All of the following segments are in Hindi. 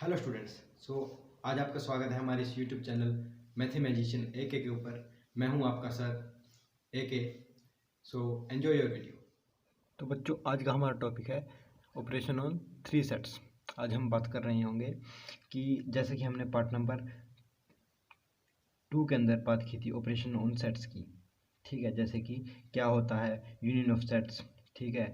Hello students. आज आपका स्वागत है हमारे इस यूट्यूब चैनल मैथमेजिशियन AK के ऊपर। मैं हूं आपका sir AK। Enjoy your video. तो बच्चों, आज का हमारा टॉपिक है ऑपरेशन ऑन थ्री सेट्स। आज हम बात कर रहे होंगे कि जैसे कि हमने पार्ट नंबर 2 के अंदर बात की थी ऑपरेशन ऑन सेट्स की। ठीक है, जैसे कि क्या होता है यूनियन ऑफ सेट्स, ठीक है,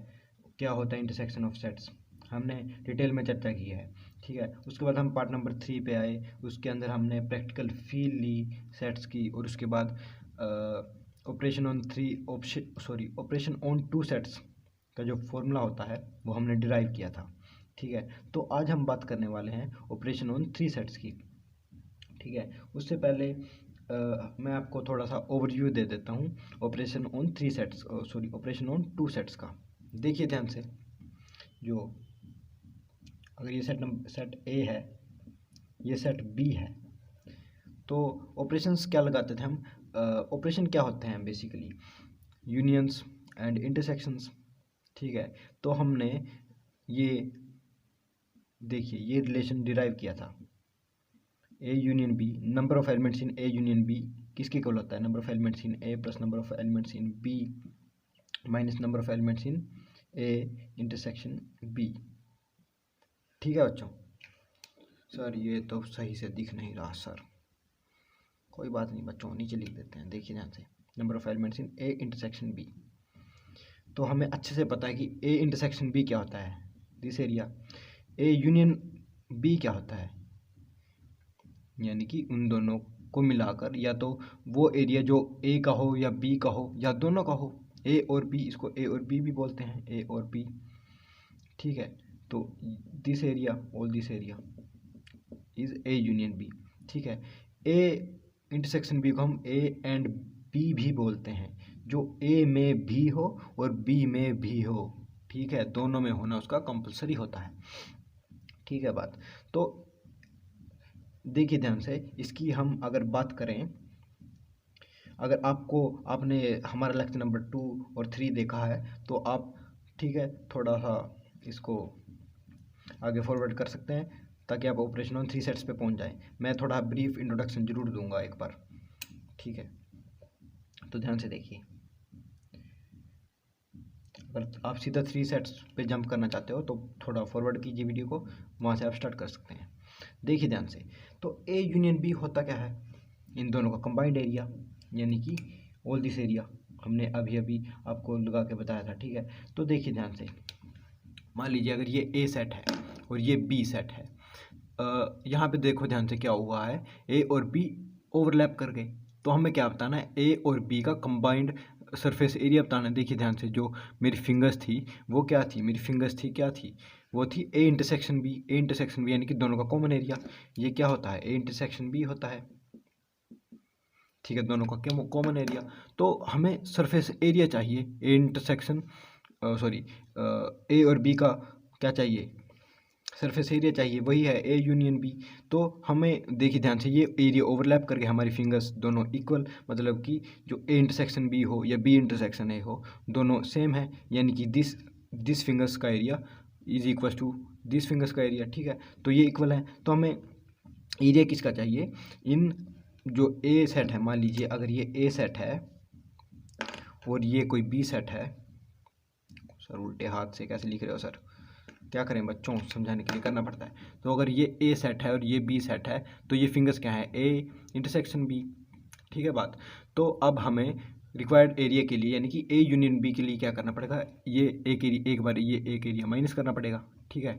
क्या होता है इंटरसेक्शन ऑफ सेट्स, हमने डिटेल में चर्चा की है। ठीक है, उसके बाद हम पार्ट नंबर 3 पे आए। उसके अंदर हमने प्रैक्टिकल फील ली सेट्स की, और उसके बाद operation operation on two sets का जो फॉर्मूला होता है वो हमने डिराइव किया था। ठीक है, तो आज हम बात करने वाले हैं ऑपरेशन ऑन थ्री सेट्स की। ठीक है, उससे पहले मैं आपको थोड़ा सा ओवरव्यू दे देता हूँ operation on three sets operation on two sets का। देखिए ध्यान से, जो अगर ये सेट ए है, ये सेट बी है, तो ऑपरेशंस क्या लगाते थे हम। ऑपरेशन क्या होते हैं बेसिकली, यूनियंस एंड इंटरसेक्शंस। ठीक है, तो हमने ये देखिए ये रिलेशन डिराइव किया था, A union B, number of elements in A union B किसके इक्वल होता है, number of elements in A plus number of elements in B minus number of elements in A intersection B. ठीक है बच्चों। सर ये तो सही से दिख नहीं रहा सर, कोई बात नहीं बच्चों, नीचे लिख देते हैं। देखिए ध्यान से, number of elements in A intersection B. तो हमें अच्छे से पता है कि ए इंटरसेक्शन बी क्या होता है, this area. A union B क्या होता है, यानी कि उन दोनों को मिलाकर, या तो वो एरिया जो ए का हो या बी का हो या दोनों का हो, ए और बी, इसको ए और बी भी बोलते हैं, ए और बी। ठीक है, तो this area, all this area is A union B. ठीक है, ए इंटरसेक्शन बी को हम ए एंड बी भी बोलते हैं, जो ए में भी हो और बी में भी हो। ठीक है, दोनों में होना उसका कंपलसरी होता है। ठीक है बात। तो देखिए ध्यान से, इसकी हम अगर बात करें, अगर आपने हमारा लेक्चर नंबर 2 और 3 देखा है तो आप, ठीक है, थोड़ा सा इसको आगे फॉरवर्ड कर सकते हैं ताकि आप ऑपरेशन ऑन थ्री सेट्स पे पहुंच जाएं। मैं थोड़ा ब्रीफ इंट्रोडक्शन जरूर दूंगा एक बार। ठीक है, तो ध्यान से देखिए, अगर आप सीधा थ्री सेट्स पे जंप करना चाहते हो तो थोड़ा फॉरवर्ड कीजिए वीडियो को, वहाँ से आप स्टार्ट कर सकते हैं। देखिए ध्यान से, तो ए यूनियन बी होता क्या है, इन दोनों का कंबाइंड एरिया, यानी कि ऑल दिस एरिया हमने अभी अभी आपको लगा के बताया था। ठीक है, तो देखिए ध्यान से, मान लीजिए अगर ये ए सेट है और ये बी सेट है, यहाँ पे देखो ध्यान से क्या हुआ है, ए और बी ओवरलैप कर गए, तो हमें क्या बताना है, ए और बी का कंबाइंड सरफेस एरिया बताना है। देखिए ध्यान से, जो मेरी फिंगर्स थी वो क्या थी, मेरी फिंगर्स थी क्या थी, वो थी A intersection B. A intersection B यानी कि दोनों का कॉमन एरिया, ये क्या होता है, ए इंटरसेक्शन बी होता है। ठीक है, दोनों का क्या कॉमन एरिया, तो हमें सरफेस एरिया चाहिए, ए इंटरसेक्शन ए और बी का क्या चाहिए, सरफेस एरिया चाहिए, वही है ए यूनियन बी। तो हमें देखिए ध्यान से, ये एरिया ओवरलैप करके हमारी फिंगर्स दोनों इक्वल, मतलब कि जो ए इंटरसेक्शन बी हो या बी इंटरसेक्शन ए हो, दोनों सेम है, यानी कि दिस फिंगर्स का area is equal to this fingers का एरिया। ठीक है, तो ये इक्वल है, तो हमें एरिया किसका चाहिए, इन जो ए सेट है, मान लीजिए अगर ये ए सेट है और ये कोई बी सेट है। सर उल्टे हाथ से कैसे लिख रहे हो सर, क्या करें बच्चों, समझाने के लिए करना पड़ता है। तो अगर ये ए सेट है और ये बी सेट है, तो ये फिंगर्स क्या है, ए इंटरसेक्शन बी। ठीक है बात। तो अब हमें रिक्वायर्ड एरिया के लिए, यानी कि ए यूनियन बी के लिए क्या करना पड़ेगा, ये एक बार ये एक एरिया माइनस करना पड़ेगा। ठीक है,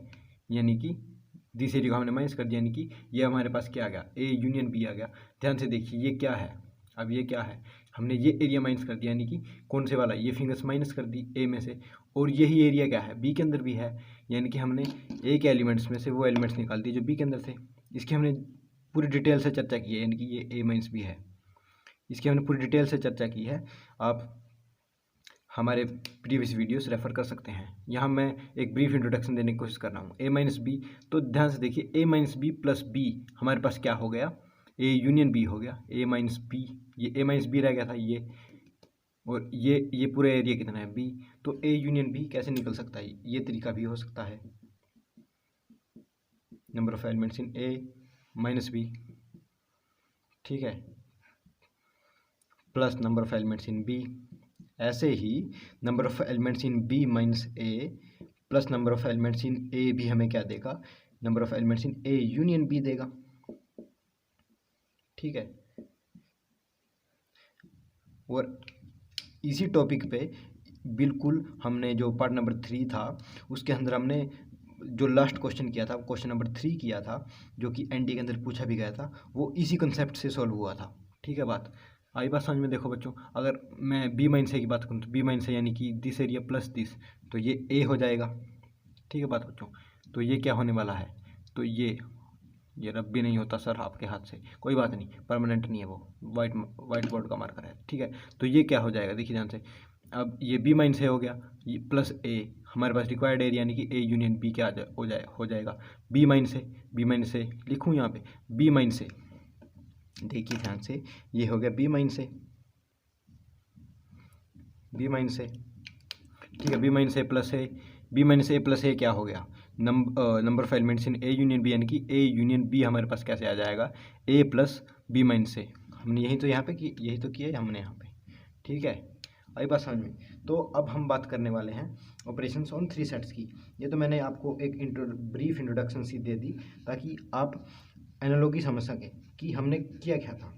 यानी कि दिस एरिया को हमने माइनस कर दिया, यानी कि ये हमारे पास क्या आ गया, ए यूनियन बी आ गया। ध्यान से देखिए, ये क्या है, अब ये क्या है, हमने ये एरिया माइनस कर दिया, यानी कि कौन से वाला, ये फिंगर्स माइनस कर दी ए में से, और यही एरिया क्या है, बी के अंदर भी है, यानी कि हमने ए के एलिमेंट्स में से वो एलिमेंट्स निकाल दिए जो बी के अंदर थे। इसकी हमने पूरी डिटेल से चर्चा की है, यानी कि ये ए माइनस बी है, इसकी हमने पूरी डिटेल से चर्चा की है। आप हमारे प्रीवियस वीडियोस रेफर कर सकते हैं। यहाँ मैं एक ब्रीफ इंट्रोडक्शन देने की कोशिश कर रहा हूँ, ए माइनस बी। तो ध्यान से देखिए, ए माइनस बी प्लस बी हमारे पास क्या हो गया, ए यूनियन बी हो गया, ए माइनस बी, ये ए माइनस बी रह गया था ये, और ये पूरा एरिया कितना है, बी। तो ए यूनियन बी कैसे निकल सकता है, ये तरीका भी हो सकता है। Number of elements in A minus B, ठीक है, plus number of elements in B. ऐसे ही number of elements in B minus A plus number of elements in A भी हमें क्या देगा, number of elements in A union B देगा, ठीक है। और इसी टॉपिक पे बिल्कुल हमने जो पार्ट नंबर 3 था उसके अंदर हमने जो लास्ट क्वेश्चन किया था, क्वेश्चन नंबर 3 किया था, जो कि एनडी के अंदर पूछा भी गया था, वो इसी कंसेप्ट से सॉल्व हुआ था, ठीक है। बात आई बात समझ में। देखो बच्चों, अगर मैं बी माइनस ए की बात करूँ तो बी माइनस ए यानी कि दिस एरिया प्लस दिस, तो ये ए हो जाएगा, ठीक है बात बच्चों। तो ये क्या होने वाला है, तो ये रब भी नहीं होता सर आपके हाथ से, कोई बात नहीं, परमानेंट नहीं है वो, वाइट बोर्ड का मार्कर है, ठीक है। तो ये क्या हो जाएगा, देखिए ध्यान से, अब ये बी माइनस ए हो गया, ये प्लस ए, हमारे पास रिक्वायर्ड एरिया यानी कि ए यूनियन बी क्या हो जाएगा बी माइनस ए लिखूँ यहाँ पे बी माइनस ए, देखिए ध्यान से, ये हो गया बी माइनस ए, ठीक है, B minus A plus A, B minus A plus A क्या हो गया, number of elements in A union B, यानी कि ए यूनियन बी हमारे पास कैसे आ जाएगा, ए प्लस बी माइनस ए। हमने यही तो यहाँ पे की, यही तो किया है हमने यहाँ पे, ठीक है। आई बात समझ में। तो अब हम बात करने वाले हैं ऑपरेशंस ऑन 3 सेट्स की। ये तो मैंने आपको एक ब्रीफ इंट्रोडक्शन सी दे दी ताकि आप एनालॉजी समझ सकें कि हमने किया क्या था।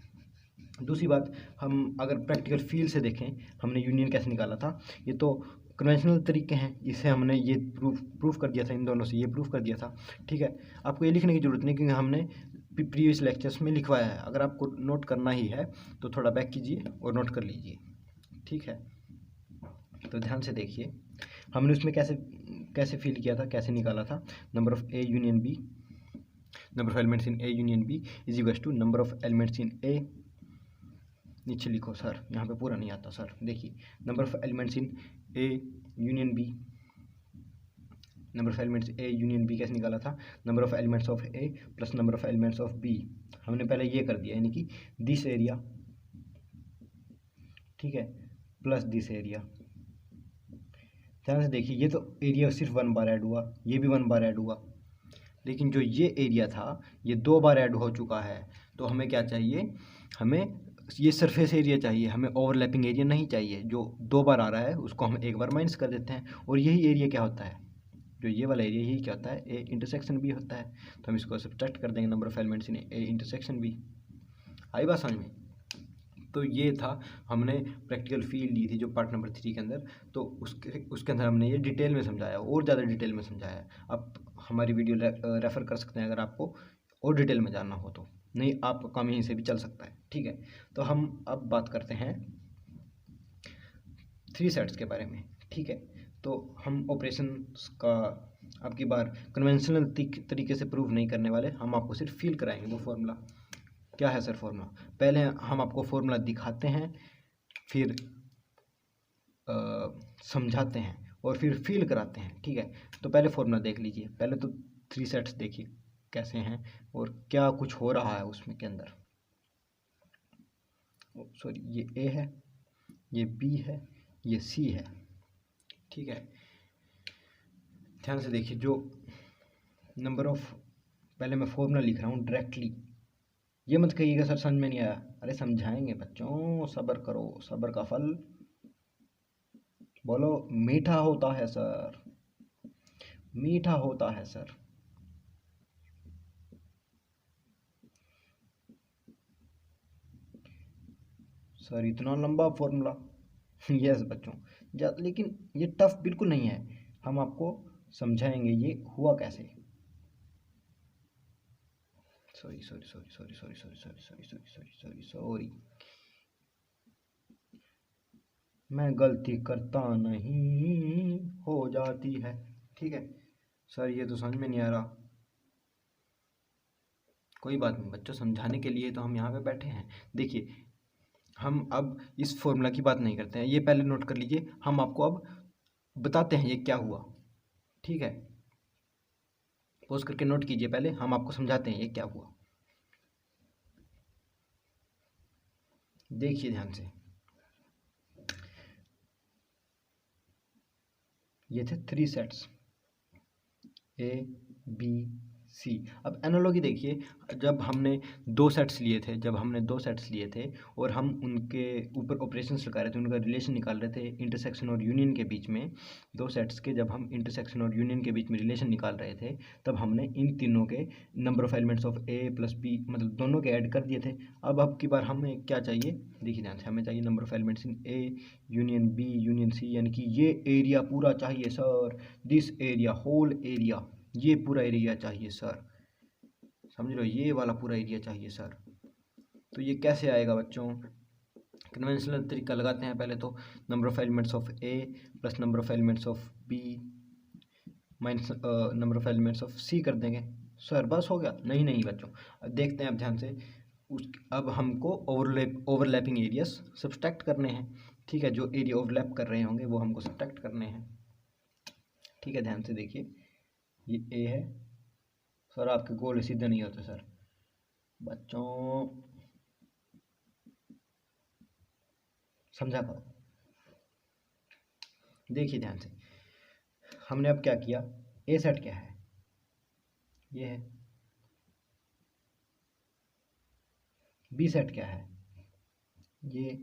दूसरी बात, हम अगर प्रैक्टिकल फील से देखें हमने यूनियन कैसे निकाला था, ये तो कन्वेंशनल तरीके हैं, इसे हमने ये प्रूफ कर दिया था, इन दोनों से ये प्रूफ कर दिया था, ठीक है। आपको ये लिखने की ज़रूरत नहीं क्योंकि हमने प्रीवियस लेक्चर्स में लिखवाया है। अगर आपको नोट करना ही है तो थोड़ा बैक कीजिए और नोट कर लीजिए, ठीक है। तो ध्यान से देखिए हमने उसमें कैसे फील किया था, कैसे निकाला था, number of A union B, number of elements in A union B is equal to number of elements in A, नीचे लिखो सर, यहाँ पे पूरा नहीं आता सर, देखिए number of elements in A union B, number of elements A union B कैसे निकाला था, number of elements of A plus number of elements of B, हमने पहले ये कर दिया यानी कि दिस एरिया, ठीक है, प्लस दिस एरिया। ध्यान से देखिए, ये तो एरिया सिर्फ 1 बार ऐड हुआ, ये भी 1 बार ऐड हुआ, लेकिन जो ये एरिया था ये 2 बार ऐड हो चुका है। तो हमें क्या चाहिए, हमें ये सरफेस एरिया चाहिए, हमें ओवरलैपिंग एरिया नहीं चाहिए। जो 2 बार आ रहा है उसको हम 1 बार माइनस कर देते हैं, और यही एरिया क्या होता है, जो ये वाला एरिया यही क्या होता है, ए इंटरसेक्शन बी होता है। तो हम इसको सब्ट्रैक्ट कर देंगे number of elements in A intersection B. आई बात समझ में। तो ये था, हमने प्रैक्टिकल फील ली थी जो पार्ट नंबर 3 के अंदर, तो उसके अंदर हमने ये डिटेल में समझाया, और ज़्यादा डिटेल में समझाया। आप हमारी वीडियो रेफ़र कर सकते हैं अगर आपको और डिटेल में जानना हो तो, नहीं आपका काम यहीं से भी चल सकता है, ठीक है। तो हम अब बात करते हैं 3 सेट्स के बारे में, ठीक है। तो हम ऑपरेशन का अब की बार कन्वेंशनल तरीके से प्रूव नहीं करने वाले, हम आपको सिर्फ फील कराएंगे। वो फॉर्मूला क्या है सर, फॉर्मूला पहले हम आपको फॉर्मूला दिखाते हैं, फिर समझाते हैं और फिर फील कराते हैं, ठीक है। तो पहले फॉर्मूला देख लीजिए, पहले तो 3 सेट्स देखिए कैसे हैं और क्या कुछ हो रहा है उसमें के अंदर। सॉरी, ये ए है, ये बी है, ये सी है, ठीक है। ध्यान से देखिए, जो नंबर ऑफ, पहले मैं फॉर्मूला लिख रहा हूँ डायरेक्टली, ये मत कहिएगा सर समझ में नहीं आया, अरे समझाएंगे बच्चों, सब्र करो, सब्र का फल बोलो मीठा होता है सर, मीठा होता है सर। सर इतना लंबा फॉर्मूला यस बच्चों, लेकिन ये टफ बिल्कुल नहीं है, हम आपको समझाएंगे ये हुआ कैसे। Sorry sorry sorry sorry sorry sorry sorry sorry sorry sorry sorry sorry, मैं गलती करता नहीं, हो जाती है, ठीक है। सर ये तो समझ में नहीं आ रहा, कोई बात नहीं बच्चों, समझाने के लिए तो हम यहाँ पे बैठे हैं। देखिए हम अब इस फॉर्मूला की बात नहीं करते हैं, ये पहले नोट कर लीजिए, हम आपको अब बताते हैं ये क्या हुआ, ठीक है। पॉज करके नोट कीजिए, पहले हम आपको समझाते हैं ये क्या हुआ। देखिए ध्यान से, ये थे 3 सेट्स, ए बी सी। अब एनालॉगी देखिए, जब हमने दो सेट्स लिए थे और हम उनके ऊपर ऑपरेशंस लगा रहे थे, उनका रिलेशन निकाल रहे थे इंटरसेक्शन और यूनियन के बीच में, दो सेट्स के जब हम इंटरसेक्शन और यूनियन के बीच में रिलेशन निकाल रहे थे, तब हमने इन तीनों के number of elements of A plus B मतलब दोनों के ऐड कर दिए थे। अब की बार हमें क्या चाहिए, देखिए ध्यान से, हमें चाहिए number of elements in A union B union C, यानी कि ये एरिया पूरा चाहिए sir, this area whole area, ये पूरा एरिया चाहिए सर, समझ लो ये वाला पूरा एरिया चाहिए सर। तो ये कैसे आएगा बच्चों, कन्वेंशनल तरीका लगाते हैं। पहले तो number of elements of A plus number of elements of B minus number of elements of C कर देंगे सर, बस हो गया। नहीं नहीं बच्चों, अब देखते हैं, अब ध्यान से अब हमको ओवरलैपिंग एरियाज सब्सट्रैक्ट करने हैं, ठीक है, जो एरिया ओवरलैप कर रहे होंगे वो हमको सब्सट्रैक्ट करने हैं, ठीक है। ध्यान से देखिए, ये ए है सर, आपके गोल सीधे नहीं होते सर बच्चों, समझा करो। देखिए ध्यान से, हमने अब क्या किया, ए सेट क्या है, ये है, बी सेट क्या है, ये,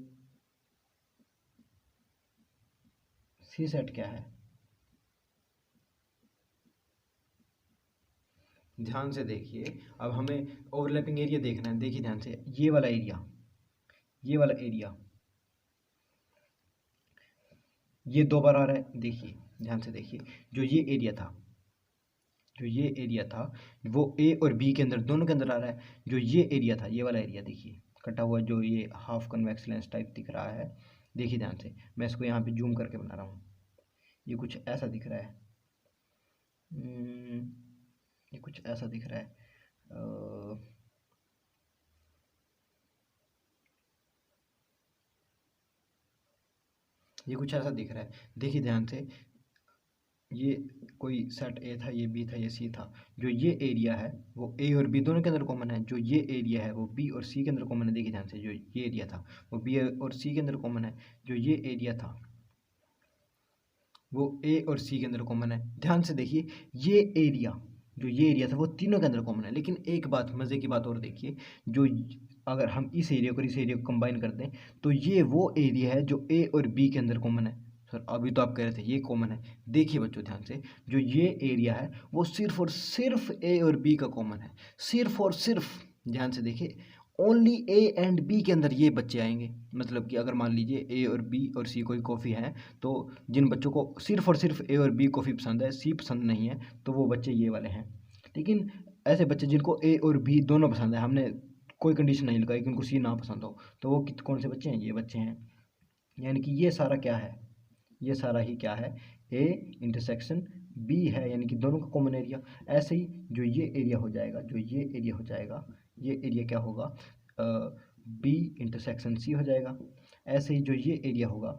सी सेट क्या है। ध्यान से देखिए, अब हमें ओवरलैपिंग एरिया देखना है। देखिए ध्यान से, ये वाला एरिया, ये वाला एरिया, ये दो बार आ रहा है। देखिए ध्यान से देखिए, जो ये एरिया था वो ए और बी के अंदर दोनों के अंदर आ रहा है। जो ये एरिया था, ये वाला एरिया देखिए कटा हुआ, जो ये हाफ कन्वेक्स लेंस टाइप दिख रहा है, देखिए ध्यान से, मैं इसको यहाँ पे जूम करके बना रहा हूँ, ये कुछ ऐसा दिख रहा है, ये कुछ ऐसा दिख रहा है, ये कुछ ऐसा दिख रहा है। देखिए ध्यान से, ये कोई सेट ए था, ये बी था, ये सी था। जो ये एरिया है वो ए और बी दोनों के अंदर कॉमन है, जो ये एरिया है वो बी और सी के अंदर कॉमन है। देखिए ध्यान से, जो ये एरिया था वो बी और सी के अंदर कॉमन है, जो ये एरिया था वो ए और सी के अंदर कॉमन है। ध्यान से देखिए, ये एरिया, जो ये एरिया था वो तीनों के अंदर कॉमन है। लेकिन एक बात, मज़े की बात और देखिए, जो अगर हम इस एरिया को इस एरिया को कंबाइन कर दें तो ये वो एरिया है जो ए और बी के अंदर कॉमन है। सर अभी तो आप कह रहे थे ये कॉमन है, देखिए बच्चों ध्यान से, जो ये एरिया है वो सिर्फ और सिर्फ ए और बी का कॉमन है, सिर्फ और सिर्फ। ध्यान से देखिए, ओनली ए एंड बी के अंदर ये बच्चे आएंगे। मतलब कि अगर मान लीजिए ए और बी और सी कोई कॉफ़ी है, तो जिन बच्चों को सिर्फ और सिर्फ ए और बी कॉफ़ी पसंद है, सी पसंद नहीं है, तो वो बच्चे ये वाले हैं। लेकिन ऐसे बच्चे जिनको ए और बी दोनों पसंद है, हमने कोई कंडीशन नहीं लगाई कि उनको सी ना पसंद हो, तो वो कौन से बच्चे हैं, ये बच्चे हैं। यानी कि ये सारा क्या है, ये सारा ही क्या है, ए इंटरसेक्शन बी है, यानी कि दोनों का कॉमन एरिया। ऐसे ही जो ये एरिया हो जाएगा, जो ये एरिया हो जाएगा, ये एरिया क्या होगा, बी इंटरसेक्शन सी हो जाएगा। ऐसे ही जो ये एरिया होगा,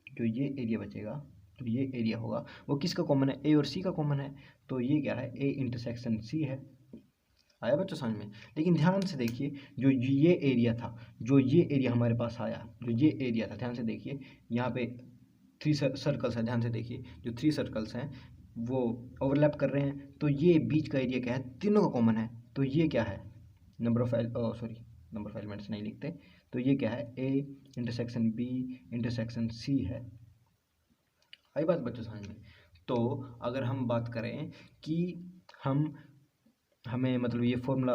जो ये एरिया बचेगा, जो ये एरिया होगा वो किसका कॉमन है, ए और सी का कॉमन है, तो ये क्या है, ए इंटरसेक्शन सी है। आया बच्चों समझ में। लेकिन ध्यान से देखिए, जो ये एरिया था, जो ये एरिया हमारे पास आया, जो ये एरिया था, ध्यान से देखिए, यहाँ पे 3 सर्कल्स हैं, ध्यान से देखिए, जो 3 सर्कल्स हैं वो ओवरलैप कर रहे हैं, तो ये बीच का एरिया क्या है, तीनों का कॉमन है, तो ये क्या है, नंबर ऑफ एलिमेंट्स नहीं लिखते, तो ये क्या है, A intersection B intersection C है। आई बात बच्चों समझ में। तो अगर हम बात करें कि हमें मतलब ये फॉर्मूला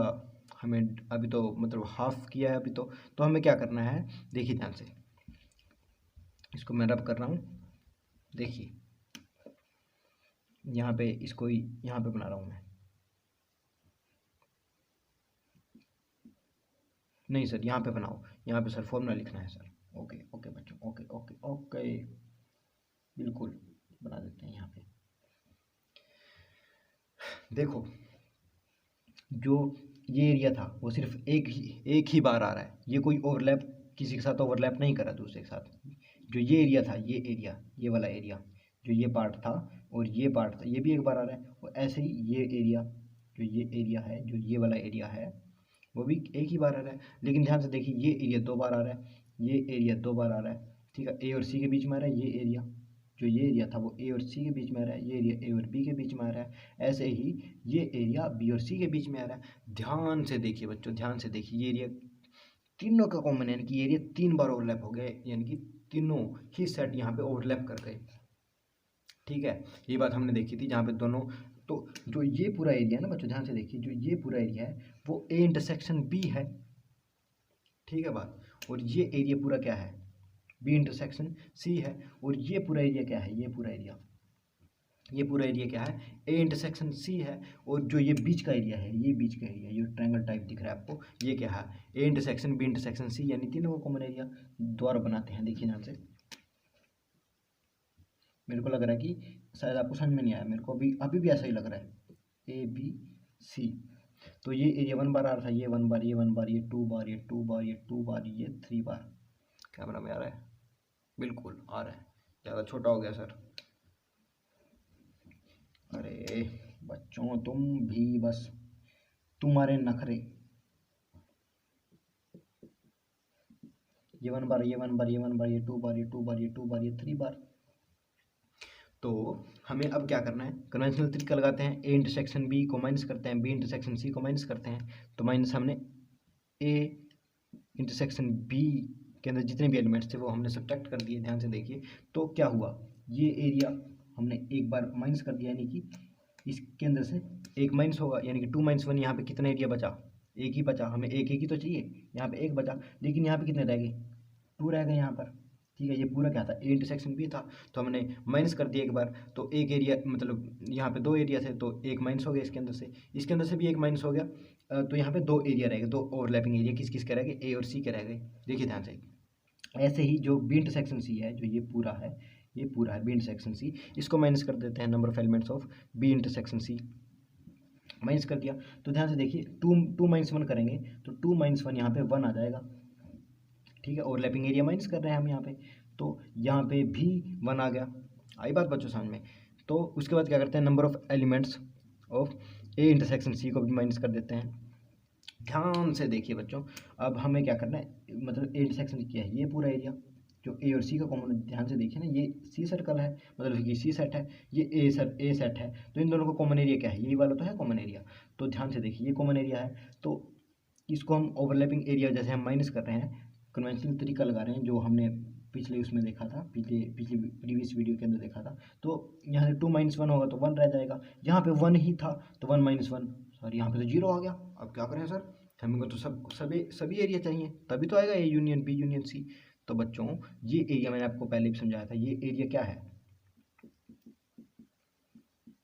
हमें अभी तो मतलब हाफ किया है अभी तो हमें क्या करना है, देखिए ध्यान से, इसको मैं रब कर रहा हूँ, देखिए यहाँ पे, इसको यहाँ पे बना रहा हूँ मैं, नहीं सर यहाँ पे बनाओ, यहाँ पे सर फॉर्मूला लिखना है सर। ओके ओके बच्चों, ओके ओके ओके, बिल्कुल बना देते हैं यहाँ पे। देखो, जो ये एरिया था वो सिर्फ एक ही बार आ रहा है, ये कोई ओवरलैप किसी के साथ ओवरलैप नहीं कर रहा दूसरे के साथ। जो ये एरिया था, ये एरिया, ये वाला एरिया, जो ये पार्ट था और ये पार्ट था, ये भी एक बार आ रहा है। और ऐसे ही ये एरिया, जो ये एरिया है, जो ये वाला एरिया है, वो भी एक ही बार आ रहा है। लेकिन ध्यान से देखिए, ये एरिया 2 बार आ रहा है, ये एरिया 2 बार आ रहा है, ठीक है। ए और सी के बीच में आ रहा है ये एरिया, जो ये एरिया था वो ए और सी के बीच में आ रहा है, ये एरिया ए और बी के बीच में आ रहा है, ऐसे ही ये एरिया बी और सी के बीच में आ रहा है। ध्यान से देखिए बच्चों, ध्यान से देखिए, ये एरिया तीनों का कॉमन है, यानी कि एरिया 3 बार ओवरलैप हो गए, यानी कि तीनों ही सेट यहाँ पे ओवरलैप कर गए। ठीक है, ये बात हमने देखी थी जहाँ पे दोनों, तो जो ये पूरा एरिया है ना बच्चों, ध्यान से देखिए, जो ये पूरा एरिया है वो ए इंटरसेक्शन बी है। ठीक है बात, और ये एरिया पूरा क्या है, बी इंटरसेक्शन सी है। और ये पूरा एरिया क्या है, ये पूरा एरिया क्या है, ए इंटरसेक्शन सी है। और जो ये बीच का एरिया है, ये बीच का एरिया, ये ट्रायंगल टाइप दिख रहा है आपको, ये क्या है, A intersection B intersection C, यानी तीनों को कॉमन एरिया द्वारा बनाते हैं। देखिए ध्यान से, मेरे को लग रहा है कि शायद आपको समझ में नहीं आया, मेरे को अभी भी ऐसा ही लग रहा है, ए बी सी। तो ये एरिया 1 बार आ रहा था, ये 1 बार, ये 1 बार, ये 2 बार, ये 2 बार, ये 2 बार, ये 3 बार। कैमरा में आ रहा है, बिल्कुल आ रहा है, ज़्यादा छोटा हो गया सर। अरे बच्चों तुम भी बस, तुम्हारे नखरे। ये 1 बार, ये 1 बार, ये 1 बार, ये 2 बार, ये 2 बार, ये 2 बार, ये 3 बार। तो हमें अब क्या करना है, कन्वेंशनल तरीका लगाते हैं, ए इंटरसेक्शन बी को माइनस करते हैं, बी इंटरसेक्शन सी को माइनस करते हैं। तो माइनस हमने ए इंटरसेक्शन बी के अंदर जितने भी एलिमेंट्स थे वो हमने सब्ट्रैक्ट कर दिए। ध्यान से देखिए, तो क्या हुआ, ये एरिया हमने एक बार माइनस कर दिया, यानी कि इसके अंदर से एक माइनस होगा, यानी कि 2 - 1, यहाँ पे कितना एरिया बचा, एक ही बचा, हमें एक ही तो चाहिए, यहाँ पे एक बचा, लेकिन यहाँ पे कितने रह गए, 2 रह गए यहाँ पर। ठीक है, ये पूरा क्या था, ए इंटरसेक्शन बी था, तो हमने माइनस कर दिया एक बार, तो एक एरिया, मतलब यहाँ पे 2 एरिया थे, तो एक माइनस हो गया इसके अंदर से भी एक माइनस हो गया। तो यहाँ पे 2 एरिया रह गए, 2 ओवरलैपिंग एरिया किस किस के रह गए, ए और सी के रह गए। देखिए ध्यान से, ऐसे ही जो बी इंटरसेक्शन सी है, जो ये पूरा है बी इंटरसेक्शन सी, इसको माइनस कर देते हैं, number of elements of B intersection C minus कर दिया। तो ध्यान से देखिए, 2 - 1 करेंगे तो 2 - 1 यहाँ पे 1 आ जाएगा। ठीक है, ओवरलैपिंग एरिया माइनस कर रहे हैं हम यहाँ पे, तो यहाँ पे भी 1 आ गया। आई बात बच्चों समझ में। तो उसके बाद क्या करते हैं, number of elements of A intersection C को भी माइनस कर देते हैं। ध्यान से देखिए बच्चों, अब हमें क्या करना है, मतलब ए इंटरसेक्शन क्या है, ये पूरा एरिया जो ए और सी का कॉमन, ध्यान से देखिए ना, ये सी सर्कल है, मतलब कि सी सेट है, ये ए सेट है, तो इन दोनों का कॉमन एरिया क्या है, यही वाला तो है कॉमन एरिया। तो ध्यान से देखिए, ये कॉमन एरिया है, तो इसको हम ओवरलैपिंग एरिया जैसे हम माइनस कर रहे हैं, कन्वेंशनल तरीका लगा रहे हैं, जो हमने पिछले उसमें देखा था, पिछली प्रीवियस वीडियो के अंदर देखा था। तो यहाँ से 2 - 1 होगा तो 1 रह जाएगा, यहाँ पे 1 ही था तो 1 - 1, सर यहाँ पे तो 0 आ गया। अब क्या करें सर, हमें तो सभी एरिया चाहिए, तभी तो आएगा A union B union C. तो बच्चों ये एरिया मैंने आपको पहले भी समझाया था, ये एरिया क्या है,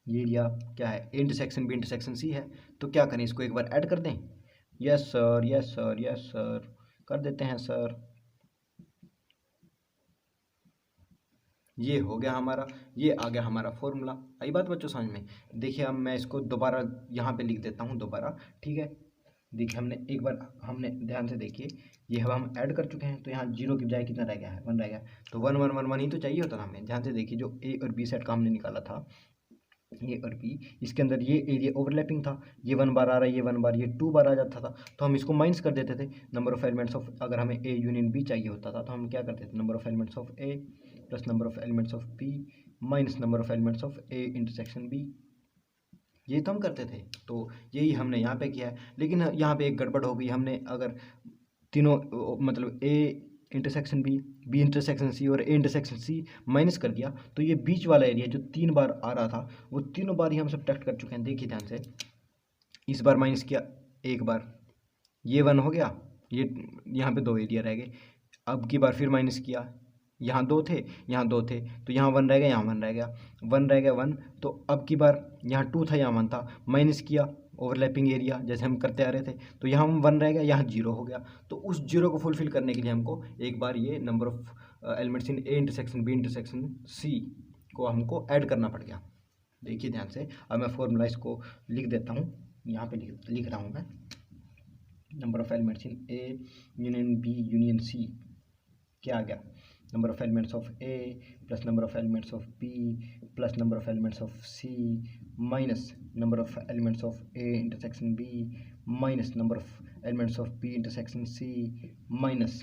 ये एरिया क्या है, A intersection B intersection C है। तो क्या करें, इसको एक बार ऐड कर दें। Yes sir, yes sir, yes sir, कर देते हैं सर। ये हो गया हमारा, ये आ गया हमारा फॉर्मूला। आई बात बच्चों समझ में। देखिए अब मैं इसको दोबारा यहाँ पे लिख देता हूँ दोबारा। ठीक है, देखिए हमने एक बार, हमने ध्यान से देखिए, ये अब हम ऐड कर चुके हैं, तो यहाँ 0 की बजाय कितना रह गया है, 1 रह गया। तो 1 1 1 1 ही तो चाहिए होता था हमें। ध्यान से देखिए, जो ए और बी सेट का हमने निकाला था, ए और बी, इसके अंदर ये एरिया ओवरलैपिंग था, ये 1 बार आ रहा है, ये 1 बार, ये 2 बार आ जाता था, तो हम इसको माइनस कर देते थे। नंबर ऑफ एलिमेंट्स ऑफ, अगर हमें ए यूनियन बी चाहिए होता था तो हम क्या करते थे, number of elements of A plus number of elements of B minus number of elements of A intersection B, ये तो हम करते थे। तो यही हमने यहाँ पे किया है, लेकिन यहाँ पे एक गड़बड़ हो गई। हमने अगर तीनों, मतलब A intersection B intersection C और ए इंटरसेक्शन सी माइनस कर दिया, तो ये बीच वाला एरिया जो 3 बार आ रहा था, वो तीनों बार ही हम सब्ट्रैक्ट कर चुके हैं। देखिए ध्यान से, इस बार माइनस किया एक बार, ये 1 हो गया, ये यहाँ पे 2 एरिया रह गए। अब की बार फिर माइनस किया, यहाँ 2 थे, यहाँ 2 थे, तो यहाँ 1 रह गया, यहाँ 1 रह गया, 1 रह गया 1। तो अब की बार यहाँ 2 था, यहाँ 1 था, माइनस किया ओवरलैपिंग एरिया जैसे हम करते आ रहे थे, तो यहाँ 1 रह गया, यहाँ 0 हो गया। तो उस 0 को फुलफिल करने के लिए हमको एक बार ये number of elements in A intersection B intersection C को हमको ऐड करना पड़ गया। देखिए ध्यान से, अब मैं फॉर्मूला इसको लिख देता हूँ, यहाँ पे लिख रहा हूँ मैं, number of elements in A union B union C क्या आ गया, number of elements of A plus number of elements of B plus number of elements of C minus number of elements of A intersection B minus number of elements of B intersection C minus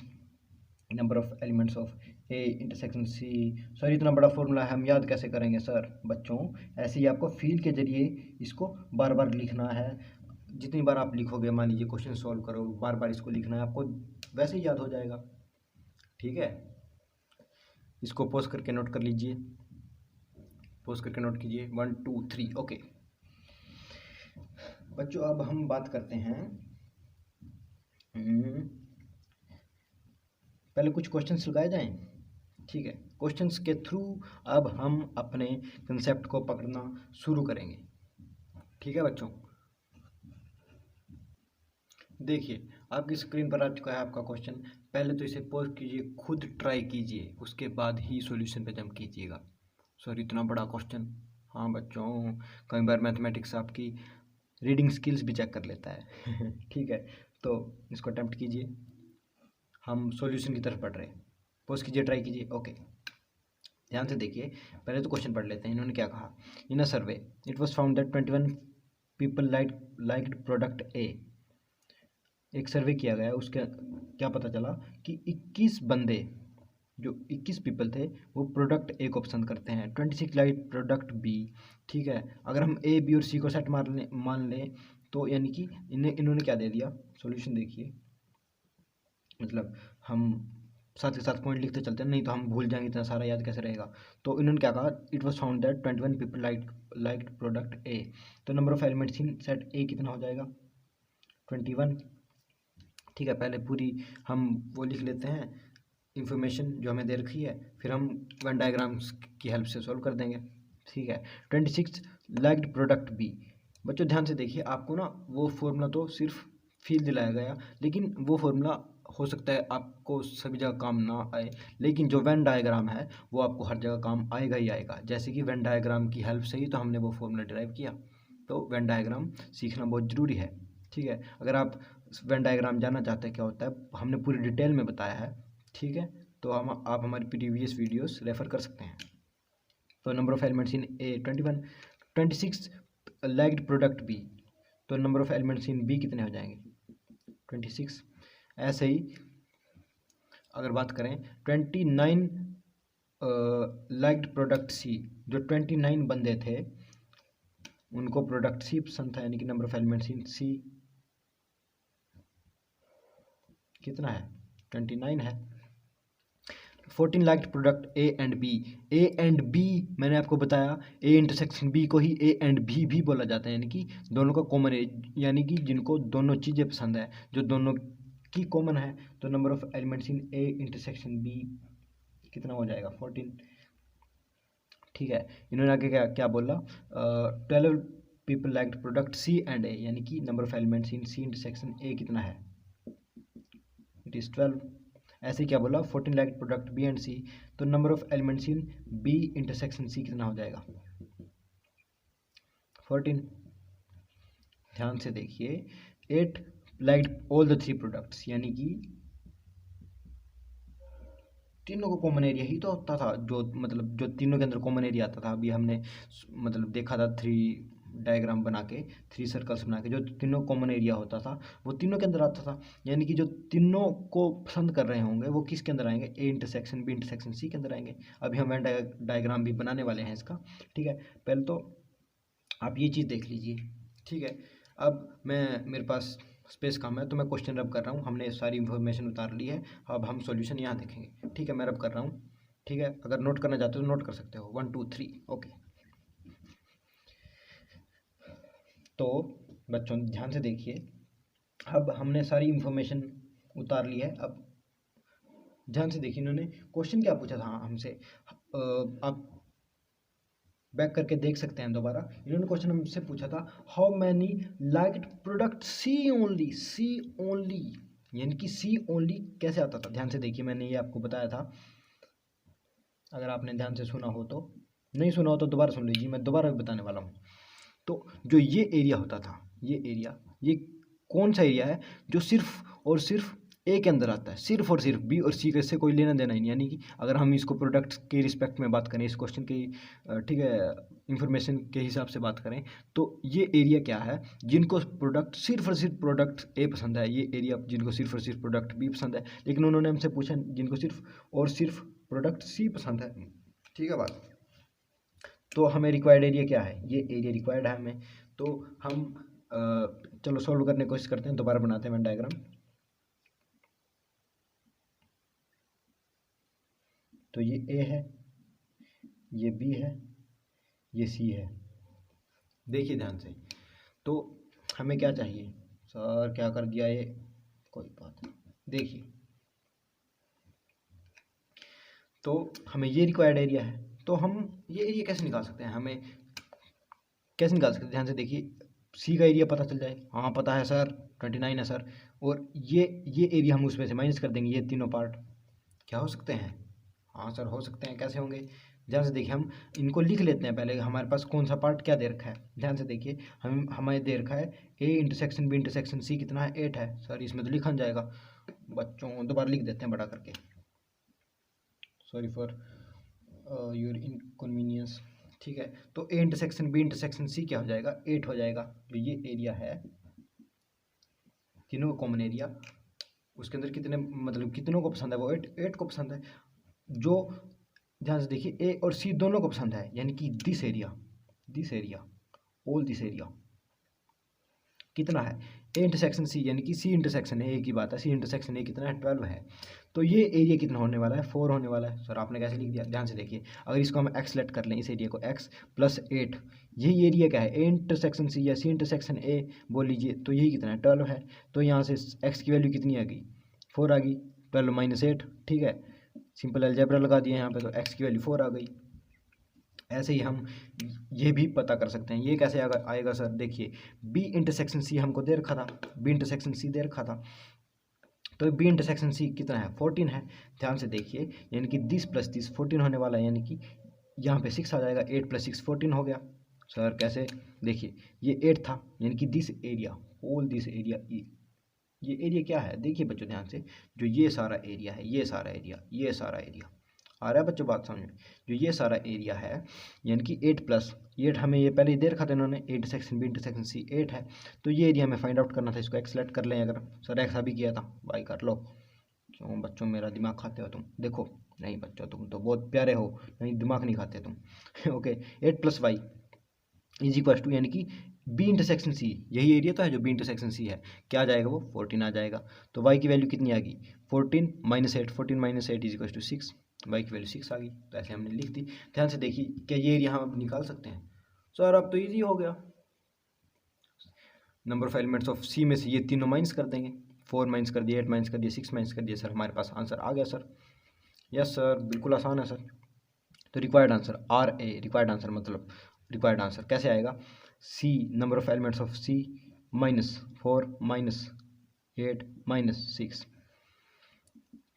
number of elements of A intersection C. Sir इतना बड़ा फॉर्मूला हम याद कैसे करेंगे सर? बच्चों ऐसे ही आपको फील के जरिए इसको बार बार लिखना है। जितनी बार आप लिखोगे, मान लीजिए क्वेश्चन सॉल्व करो, बार बार इसको लिखना है, आपको वैसे ही याद हो जाएगा। ठीक है, इसको पॉज करके नोट कर लीजिए, पॉज करके नोट कीजिए 1 2 3। ओके बच्चों, अब हम बात करते हैं पहले कुछ क्वेश्चंस लगाए जाएं। ठीक है, क्वेश्चंस के थ्रू अब हम अपने कंसेप्ट को पकड़ना शुरू करेंगे। ठीक है बच्चों, देखिए आपकी स्क्रीन पर आ चुका है आपका क्वेश्चन। पहले तो इसे पॉज कीजिए, खुद ट्राई कीजिए, उसके बाद ही सॉल्यूशन पे जंप कीजिएगा। सर इतना बड़ा क्वेश्चन? हाँ बच्चों, कई बार मैथमेटिक्स आपकी रीडिंग स्किल्स भी चेक कर लेता है। ठीक है, तो इसको अटेम्प्ट कीजिए, हम सॉल्यूशन की तरफ बढ़ रहे हैं। पॉज कीजिए, ट्राई कीजिए। ओके, ध्यान से देखिए, पहले तो क्वेश्चन पढ़ लेते हैं। इन्होंने क्या कहा? In a survey it was found that 21 people liked product A. एक सर्वे किया गया, उसके क्या पता चला कि 21 बंदे, जो 21 पीपल थे, वो प्रोडक्ट ए को पसंद करते हैं। 26 लाइक प्रोडक्ट बी। ठीक है, अगर हम ए बी और सी को सेट मान लें तो यानी कि इन्होंने क्या दे दिया? सॉल्यूशन देखिए, मतलब हम साथ के साथ पॉइंट लिखते चलते हैं, नहीं तो हम भूल जाएंगे, इतना सारा याद कैसे रहेगा। तो इन्होंने क्या कहा? It was found that 21 people liked product A. तो number of elements in set A कितना हो जाएगा? 21। ठीक है, पहले पूरी हम वो लिख लेते हैं इंफॉर्मेशन जो हमें दे रखी है, फिर हम वन डायग्राम्स की हेल्प से सॉल्व कर देंगे। ठीक है, 26 लाइक्ड प्रोडक्ट बी। बच्चों ध्यान से देखिए, आपको ना वो फॉर्मूला तो सिर्फ फील दिलाया गया, लेकिन वो फॉर्मूला हो सकता है आपको सभी जगह काम ना आए, लेकिन जो वेन डायग्राम है वो आपको हर जगह काम आएगा ही आएगा। जैसे कि वेन डायग्राम की हेल्प से ही तो हमने वो फॉर्मूला डिराइव किया, तो वेन डायग्राम सीखना बहुत ज़रूरी है। ठीक है, अगर आप वेन डायग्राम जानना चाहते हैं क्या होता है, हमने पूरी डिटेल में बताया है। ठीक है, तो आप हमारी प्रीवियस वीडियोस रेफर कर सकते हैं। तो number of elements in A 21, 26 liked product B, तो number of elements in B कितने हो जाएंगे? 26। ऐसे ही अगर बात करें 29 लाइक्ड प्रोडक्ट सी, जो 29 बंदे थे उनको प्रोडक्ट सी पसंद था, यानी कि number of elements in C कितना है? 29 है। 14 liked product A and B. A and B मैंने आपको बताया, ए इंटरसेक्शन बी को ही ए एंड बी भी बोला जाता है, यानी कि दोनों का कॉमन है, यानी कि जिनको दोनों चीज़ें पसंद है, जो दोनों की कॉमन है। तो number of elements in A intersection B कितना हो जाएगा? 14। ठीक है, इन्होंने आगे क्या क्या बोला? 12 people liked product C and A, यानी कि number of elements in C intersection A कितना है? It is 12। ऐसे क्या बोला? 14 liked product B and C, तो number of elements in B intersection C कितना हो जाएगा? 14। ध्यान से देखिए, 8 लाइक्ड ऑल द 3 प्रोडक्ट्स, यानी कि तीनों को कॉमन एरिया ही तो होता था, जो मतलब जो तीनों के अंदर कॉमन एरिया आता था। अभी हमने मतलब देखा था 3 डायग्राम बना के, 3 सर्कल्स बना के, जो तीनों कॉमन एरिया होता था वो तीनों के अंदर आता था। यानी कि जो तीनों को पसंद कर रहे होंगे वो किसके अंदर आएंगे? A intersection B intersection C के अंदर आएंगे। अभी हम वेन डायग्राम भी बनाने वाले हैं इसका। ठीक है, पहले तो आप ये चीज़ देख लीजिए। ठीक है, अब मेरे पास स्पेस कम है तो मैं क्वेश्चन रब कर रहा हूँ। हमने सारी इन्फॉर्मेशन उतार ली है, अब हम सॉल्यूशन यहाँ देखेंगे। ठीक है, मैं रब कर रहा हूँ। ठीक है, अगर नोट करना चाहते हो तो नोट कर सकते हो, 1 2 3। ओके, तो बच्चों ध्यान से देखिए, अब हमने सारी इन्फॉर्मेशन उतार ली है। अब ध्यान से देखिए, इन्होंने क्वेश्चन क्या पूछा था हमसे, आप बैक करके देख सकते हैं दोबारा। इन्होंने क्वेश्चन हमसे पूछा था, how many liked product C only. C only यानी कि सी ओनली कैसे आता था? ध्यान से देखिए, मैंने ये आपको बताया था, अगर आपने ध्यान से सुना हो तो। नहीं सुना हो तो दोबारा सुन लीजिए, मैं दोबारा भी बताने वाला हूँ। तो जो ये एरिया होता था, ये एरिया, ये कौन सा एरिया है जो सिर्फ और सिर्फ ए के अंदर आता है? सिर्फ और सिर्फ बी और सी के से कोई लेना देना ही नहीं। यानी कि अगर हम इसको प्रोडक्ट के रिस्पेक्ट में बात करें, इस क्वेश्चन की ठीक है इंफॉर्मेशन के हिसाब से बात करें, तो ये एरिया क्या है? जिनको प्रोडक्ट सिर्फ और सिर्फ प्रोडक्ट ए पसंद है, ये एरिया जिनको सिर्फ और सिर्फ प्रोडक्ट बी पसंद है। लेकिन उन्होंने हमसे पूछा जिनको सिर्फ और सिर्फ प्रोडक्ट सी पसंद है, ठीक है बात। तो हमें रिक्वायर्ड एरिया क्या है, ये एरिया रिक्वायर्ड है हमें। तो हम चलो सॉल्व करने की कोशिश करते हैं, दोबारा बनाते हैं डायग्राम। तो ये ए है, ये बी है, ये सी है। देखिए ध्यान से, तो हमें क्या चाहिए सर, क्या कर दिया ये, कोई बात नहीं। देखिए तो हमें ये रिक्वायर्ड एरिया है, तो हम ये एरिया कैसे निकाल सकते हैं, हमें कैसे निकाल सकते हैं, ध्यान से देखिए। सी का एरिया पता चल जाए, हाँ पता है सर 29 है सर, और ये एरिया हम उसमें से माइनस कर देंगे, ये तीनों पार्ट क्या हो सकते हैं, हाँ सर हो सकते हैं। कैसे होंगे, ध्यान से देखिए, हम इनको लिख लेते हैं पहले, हमारे पास कौन सा पार्ट क्या दे रखा है। ध्यान से देखिए, हमें दे रखा है A intersection B intersection C कितना है, 8 है सर, इसमें तो लिखा जाएगा बच्चों, दोबारा लिख देते हैं बड़ा करके, सॉरी फॉर योर इनकन्वीनियंस, ठीक है। तो A intersection B intersection C क्या हो जाएगा, 8 हो जाएगा। जो ये एरिया है, तीनों का कॉमन एरिया, उसके अंदर कितने, मतलब कितनों को पसंद है, वो 8 को पसंद है। जो ध्यान से देखिए, ए और सी दोनों को पसंद है, यानी कि this area all this area कितना है, ए इंटरसेक्शन सी, यानी कि सी इंटरसेक्शन ए की बात है, सी इंटरसेक्शन ए कितना है, 12 है। तो ये एरिया कितना होने वाला है, 4 होने वाला है। सर आपने कैसे लिख दिया, ध्यान से देखिए, अगर इसको हम एक्स लेट कर लें, इस एरिया को x प्लस 8, यही एरिया क्या है, ए इंटरसेक्शन सी या सी इंटरसेक्शन ए बोल लीजिए, तो यही कितना है, 12 है। तो यहाँ से x की वैल्यू कितनी आ गई, 4 आ गई, 12 माइनस 8, ठीक है, सिंपल अलजेब्रा लगा दिया यहाँ पे, तो x की वैल्यू 4 आ गई। ऐसे ही हम ये भी पता कर सकते हैं, ये कैसे आएगा सर, देखिए बी इंटरसेक्शन सी हमको दे रखा था, बी इंटरसेक्शन सी दे रखा था, तो बी इंटरसेक्शन सी कितना है, 14 है। ध्यान से देखिए, यानी कि 10 प्लस 10 14 होने वाला है, यानी कि यहाँ पे 6 आ जाएगा, 8 प्लस 6 14 हो गया। सर कैसे, देखिए ये 8 था, यानी कि this area all this area, ये एरिया क्या है, देखिए बच्चों ध्यान से, जो ये सारा एरिया है, ये सारा एरिया आ रहा है बच्चों बात समझ में, जो ये सारा एरिया है, यानी कि 8 प्लस 8 हमें ये पहले ही दे रखा था इन्होंने, A intersection B intersection C 8 है। तो ये एरिया हमें फाइंड आउट करना था, इसको एक्स लेट कर लें, अगर सर एक्स अभी किया था वाई कर लो, क्यों बच्चों मेरा दिमाग खाते हो तुम, देखो नहीं बच्चों तुम तो बहुत प्यारे हो, नहीं दिमाग नहीं खाते तुम okay, 8 plus Y is equal to, यानी कि बी इंटरसेक्शन सी, यही एरिया तो है जो बी इंटरसेक्शन सी है, क्या आ जाएगा वो 14 आ जाएगा। तो वाई की वैल्यू कितनी आ गई, 14 minus 8, 14 minus 8 is equal to 6, Y की वैल्यू 6 आ गई। तो ऐसे हमने लिख दी। ध्यान से देखिए, क्या ये एरिया हम निकाल सकते हैं, सर अब तो ईजी हो गया, नंबर ऑफ एलिमेंट्स ऑफ सी में से ये तीनों माइनस कर देंगे, 4 माइनस कर दिए, 8 माइनस कर दिए, 6 माइनस कर दिए, सर हमारे पास आंसर आ गया सर। यस सर बिल्कुल आसान है सर। तो required answer are A, required answer मतलब रिक्वायर्ड आंसर कैसे आएगा, C number of elements of C minus 4 minus 8 minus 6,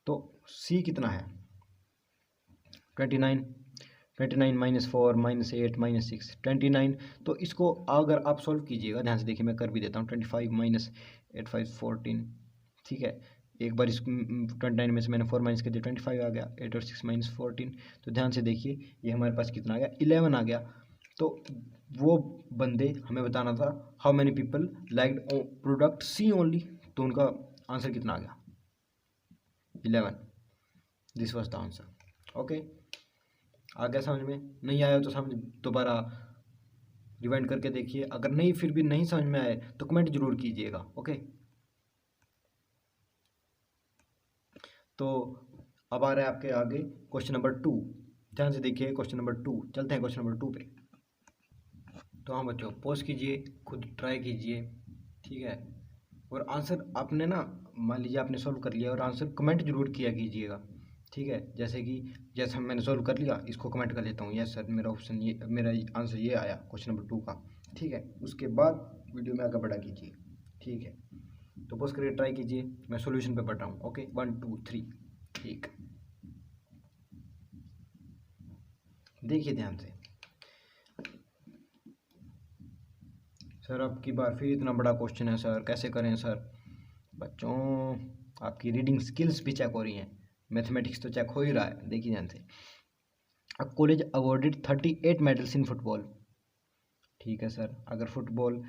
तो सी कितना है 29, 29 माइनस 4 माइनस 8 माइनस 6 29। तो इसको अगर आप सॉल्व कीजिएगा, ध्यान से देखिए मैं कर भी देता हूँ, 25 माइनस 8 5 14, ठीक है, एक बार इसको 29 में से मैंने 4 माइनस कर दिया, 25 आ गया, 8 और 6 माइनस 14। तो ध्यान से देखिए, ये हमारे पास कितना आ गया, 11 आ गया। तो वो बंदे हमें बताना था how many people like product C only, तो उनका आंसर कितना आ गया 11, this was the answer. Okay, आ गया समझ में, नहीं आया तो समझ दोबारा रिवाइंड करके देखिए, अगर नहीं फिर भी नहीं समझ में आए तो कमेंट जरूर कीजिएगा। ओके, तो अब आ रहा है आपके आगे क्वेश्चन नंबर 2, ध्यान से देखिए क्वेश्चन नंबर 2, चलते हैं क्वेश्चन नंबर 2 पे। तो हाँ बच्चों पॉज कीजिए, खुद ट्राई कीजिए, ठीक है, और आंसर आपने ना, मान लीजिए आपने सॉल्व कर लिया और आंसर कमेंट जरूर किया कीजिएगा, ठीक है। जैसे मैंने सॉल्व कर लिया, इसको कमेंट कर लेता हूँ, यस सर मेरा ऑप्शन ये, मेरा आंसर ये आया क्वेश्चन नंबर 2 का, ठीक है। उसके बाद वीडियो में आगे बढ़ा कीजिए, ठीक है। तो पोस्ट करिए, ट्राई कीजिए, मैं सॉल्यूशन पे बढ़ रहा हूँ। ओके 1 2 3, ठीक, देखिए ध्यान से सर, अब की बार फिर इतना बड़ा क्वेश्चन है सर, कैसे करें सर। बच्चों आपकी रीडिंग स्किल्स भी चेक हो रही हैं, मैथमेटिक्स तो चेक हो ही रहा है, देखिए ध्यान से। A college awarded 38 medals in football, ठीक है सर। अगर फुटबॉल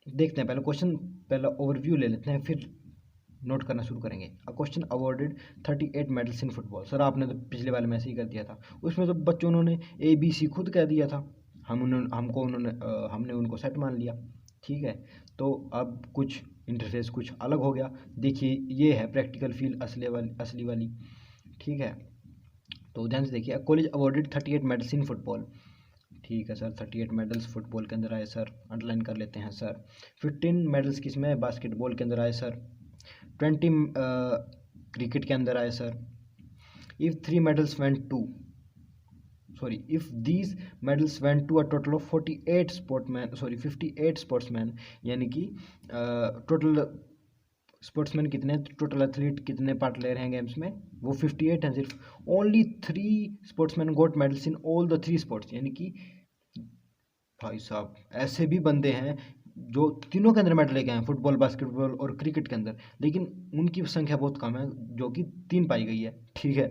देखते हैं, पहले क्वेश्चन, पहला ओवरव्यू ले लेते हैं, फिर नोट करना शुरू करेंगे। A question awarded 38 medals in football. Sir आपने तो पिछले वाले में ऐसे ही कर दिया था, उसमें तो बच्चों उन्होंने ABC खुद कह दिया था, हमने उनको सेट मान लिया। ठीक है, तो अब कुछ इंटरफेस कुछ अलग हो गया। देखिए ये है प्रैक्टिकल फील्ड असली वाली। ठीक है, तो ध्यान से देखिए। College awarded 38 medals in football. ठीक है सर, 38 मेडल्स फुटबॉल के अंदर आए सर, अंडरलाइन कर लेते हैं सर। 15 मेडल्स किस में, बास्केटबॉल के अंदर आए सर। 20 क्रिकेट के अंदर आए sir. If 3 medals went to if these medals went to a total of 58 sportsman, यानी कि टोटल स्पोर्ट्समैन कितने, टोटल एथलीट कितने पार्ट ले रहे हैं गेम्स में, वो 58 हैं सिर्फ। Only 3 sportsman got medals in all the 3 sports, यानी कि भाई साहब ऐसे भी बंदे हैं जो तीनों के अंदर मेडल लेके आए, फुटबॉल, बास्केटबॉल और क्रिकेट के अंदर, लेकिन उनकी संख्या बहुत कम है, जो कि 3 पाई गई है। ठीक है,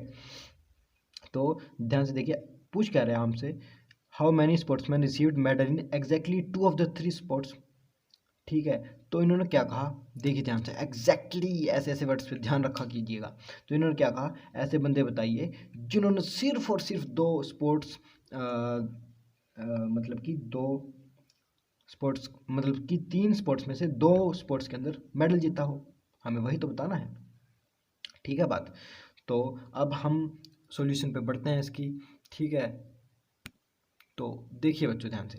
तो ध्यान से देखिए, पूछ क्या रहे हैं हमसे, how many sportsman received medal in exactly 2 of the 3 sports. ठीक है, तो इन्होंने क्या कहा, देखिए ध्यान से, एग्जैक्टली ऐसे ऐसे वर्ड्स पे ध्यान रखा कीजिएगा। तो इन्होंने क्या कहा, ऐसे बंदे बताइए जिन्होंने सिर्फ और सिर्फ 2 स्पोर्ट्स मतलब कि 2 स्पोर्ट्स, मतलब कि 3 स्पोर्ट्स में से 2 स्पोर्ट्स के अंदर मेडल जीता हो, हमें वही तो बताना है। ठीक है बात, तो अब हम सॉल्यूशन पे बढ़ते हैं इसकी। ठीक है, तो देखिए बच्चों ध्यान से,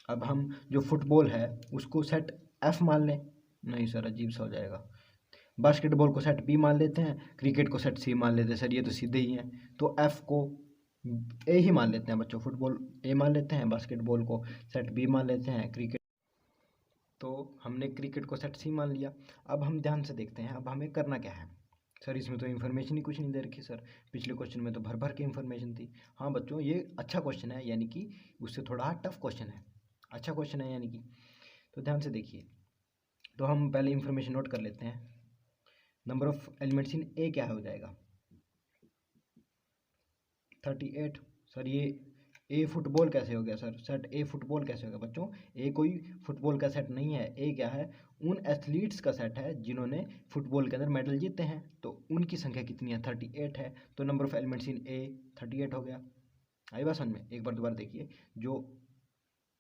अब हम जो फुटबॉल है उसको सेट F मान लें, नहीं सर अजीब सा हो जाएगा। बास्केटबॉल को सेट B मान लेते हैं, क्रिकेट को सेट C मान लेते हैं, सर ये तो सीधे ही हैं, तो F को A ही मान लेते हैं बच्चों, फुटबॉल A मान लेते हैं, बास्केटबॉल को सेट B मान लेते हैं, क्रिकेट, तो हमने क्रिकेट को सेट C मान लिया। अब हम ध्यान से देखते हैं, अब हमें करना क्या है। सर इसमें तो इन्फॉर्मेशन ही कुछ नहीं दे रखी सर, पिछले क्वेश्चन में तो भर भर के इन्फॉर्मेशन थी। हाँ बच्चों ये अच्छा क्वेश्चन है, यानी कि उससे थोड़ा टफ क्वेश्चन है, अच्छा क्वेश्चन है यानी कि। तो ध्यान से देखिए, तो हम पहले इन्फॉर्मेशन नोट कर लेते हैं। नंबर ऑफ एलिमेंट्स इन ए क्या हो जाएगा, 38। सर ये ए फुटबॉल कैसे हो गया सर, सेट ए फुटबॉल कैसे हो गया बच्चों, ए कोई फुटबॉल का सेट नहीं है, ए क्या है, उन एथलीट्स का सेट है जिन्होंने फुटबॉल के अंदर मेडल जीते हैं, तो उनकी संख्या कितनी है, 38 है। तो number of elements in A 38 हो गया। आई बात समझ में, एक बार दोबारा देखिए, जो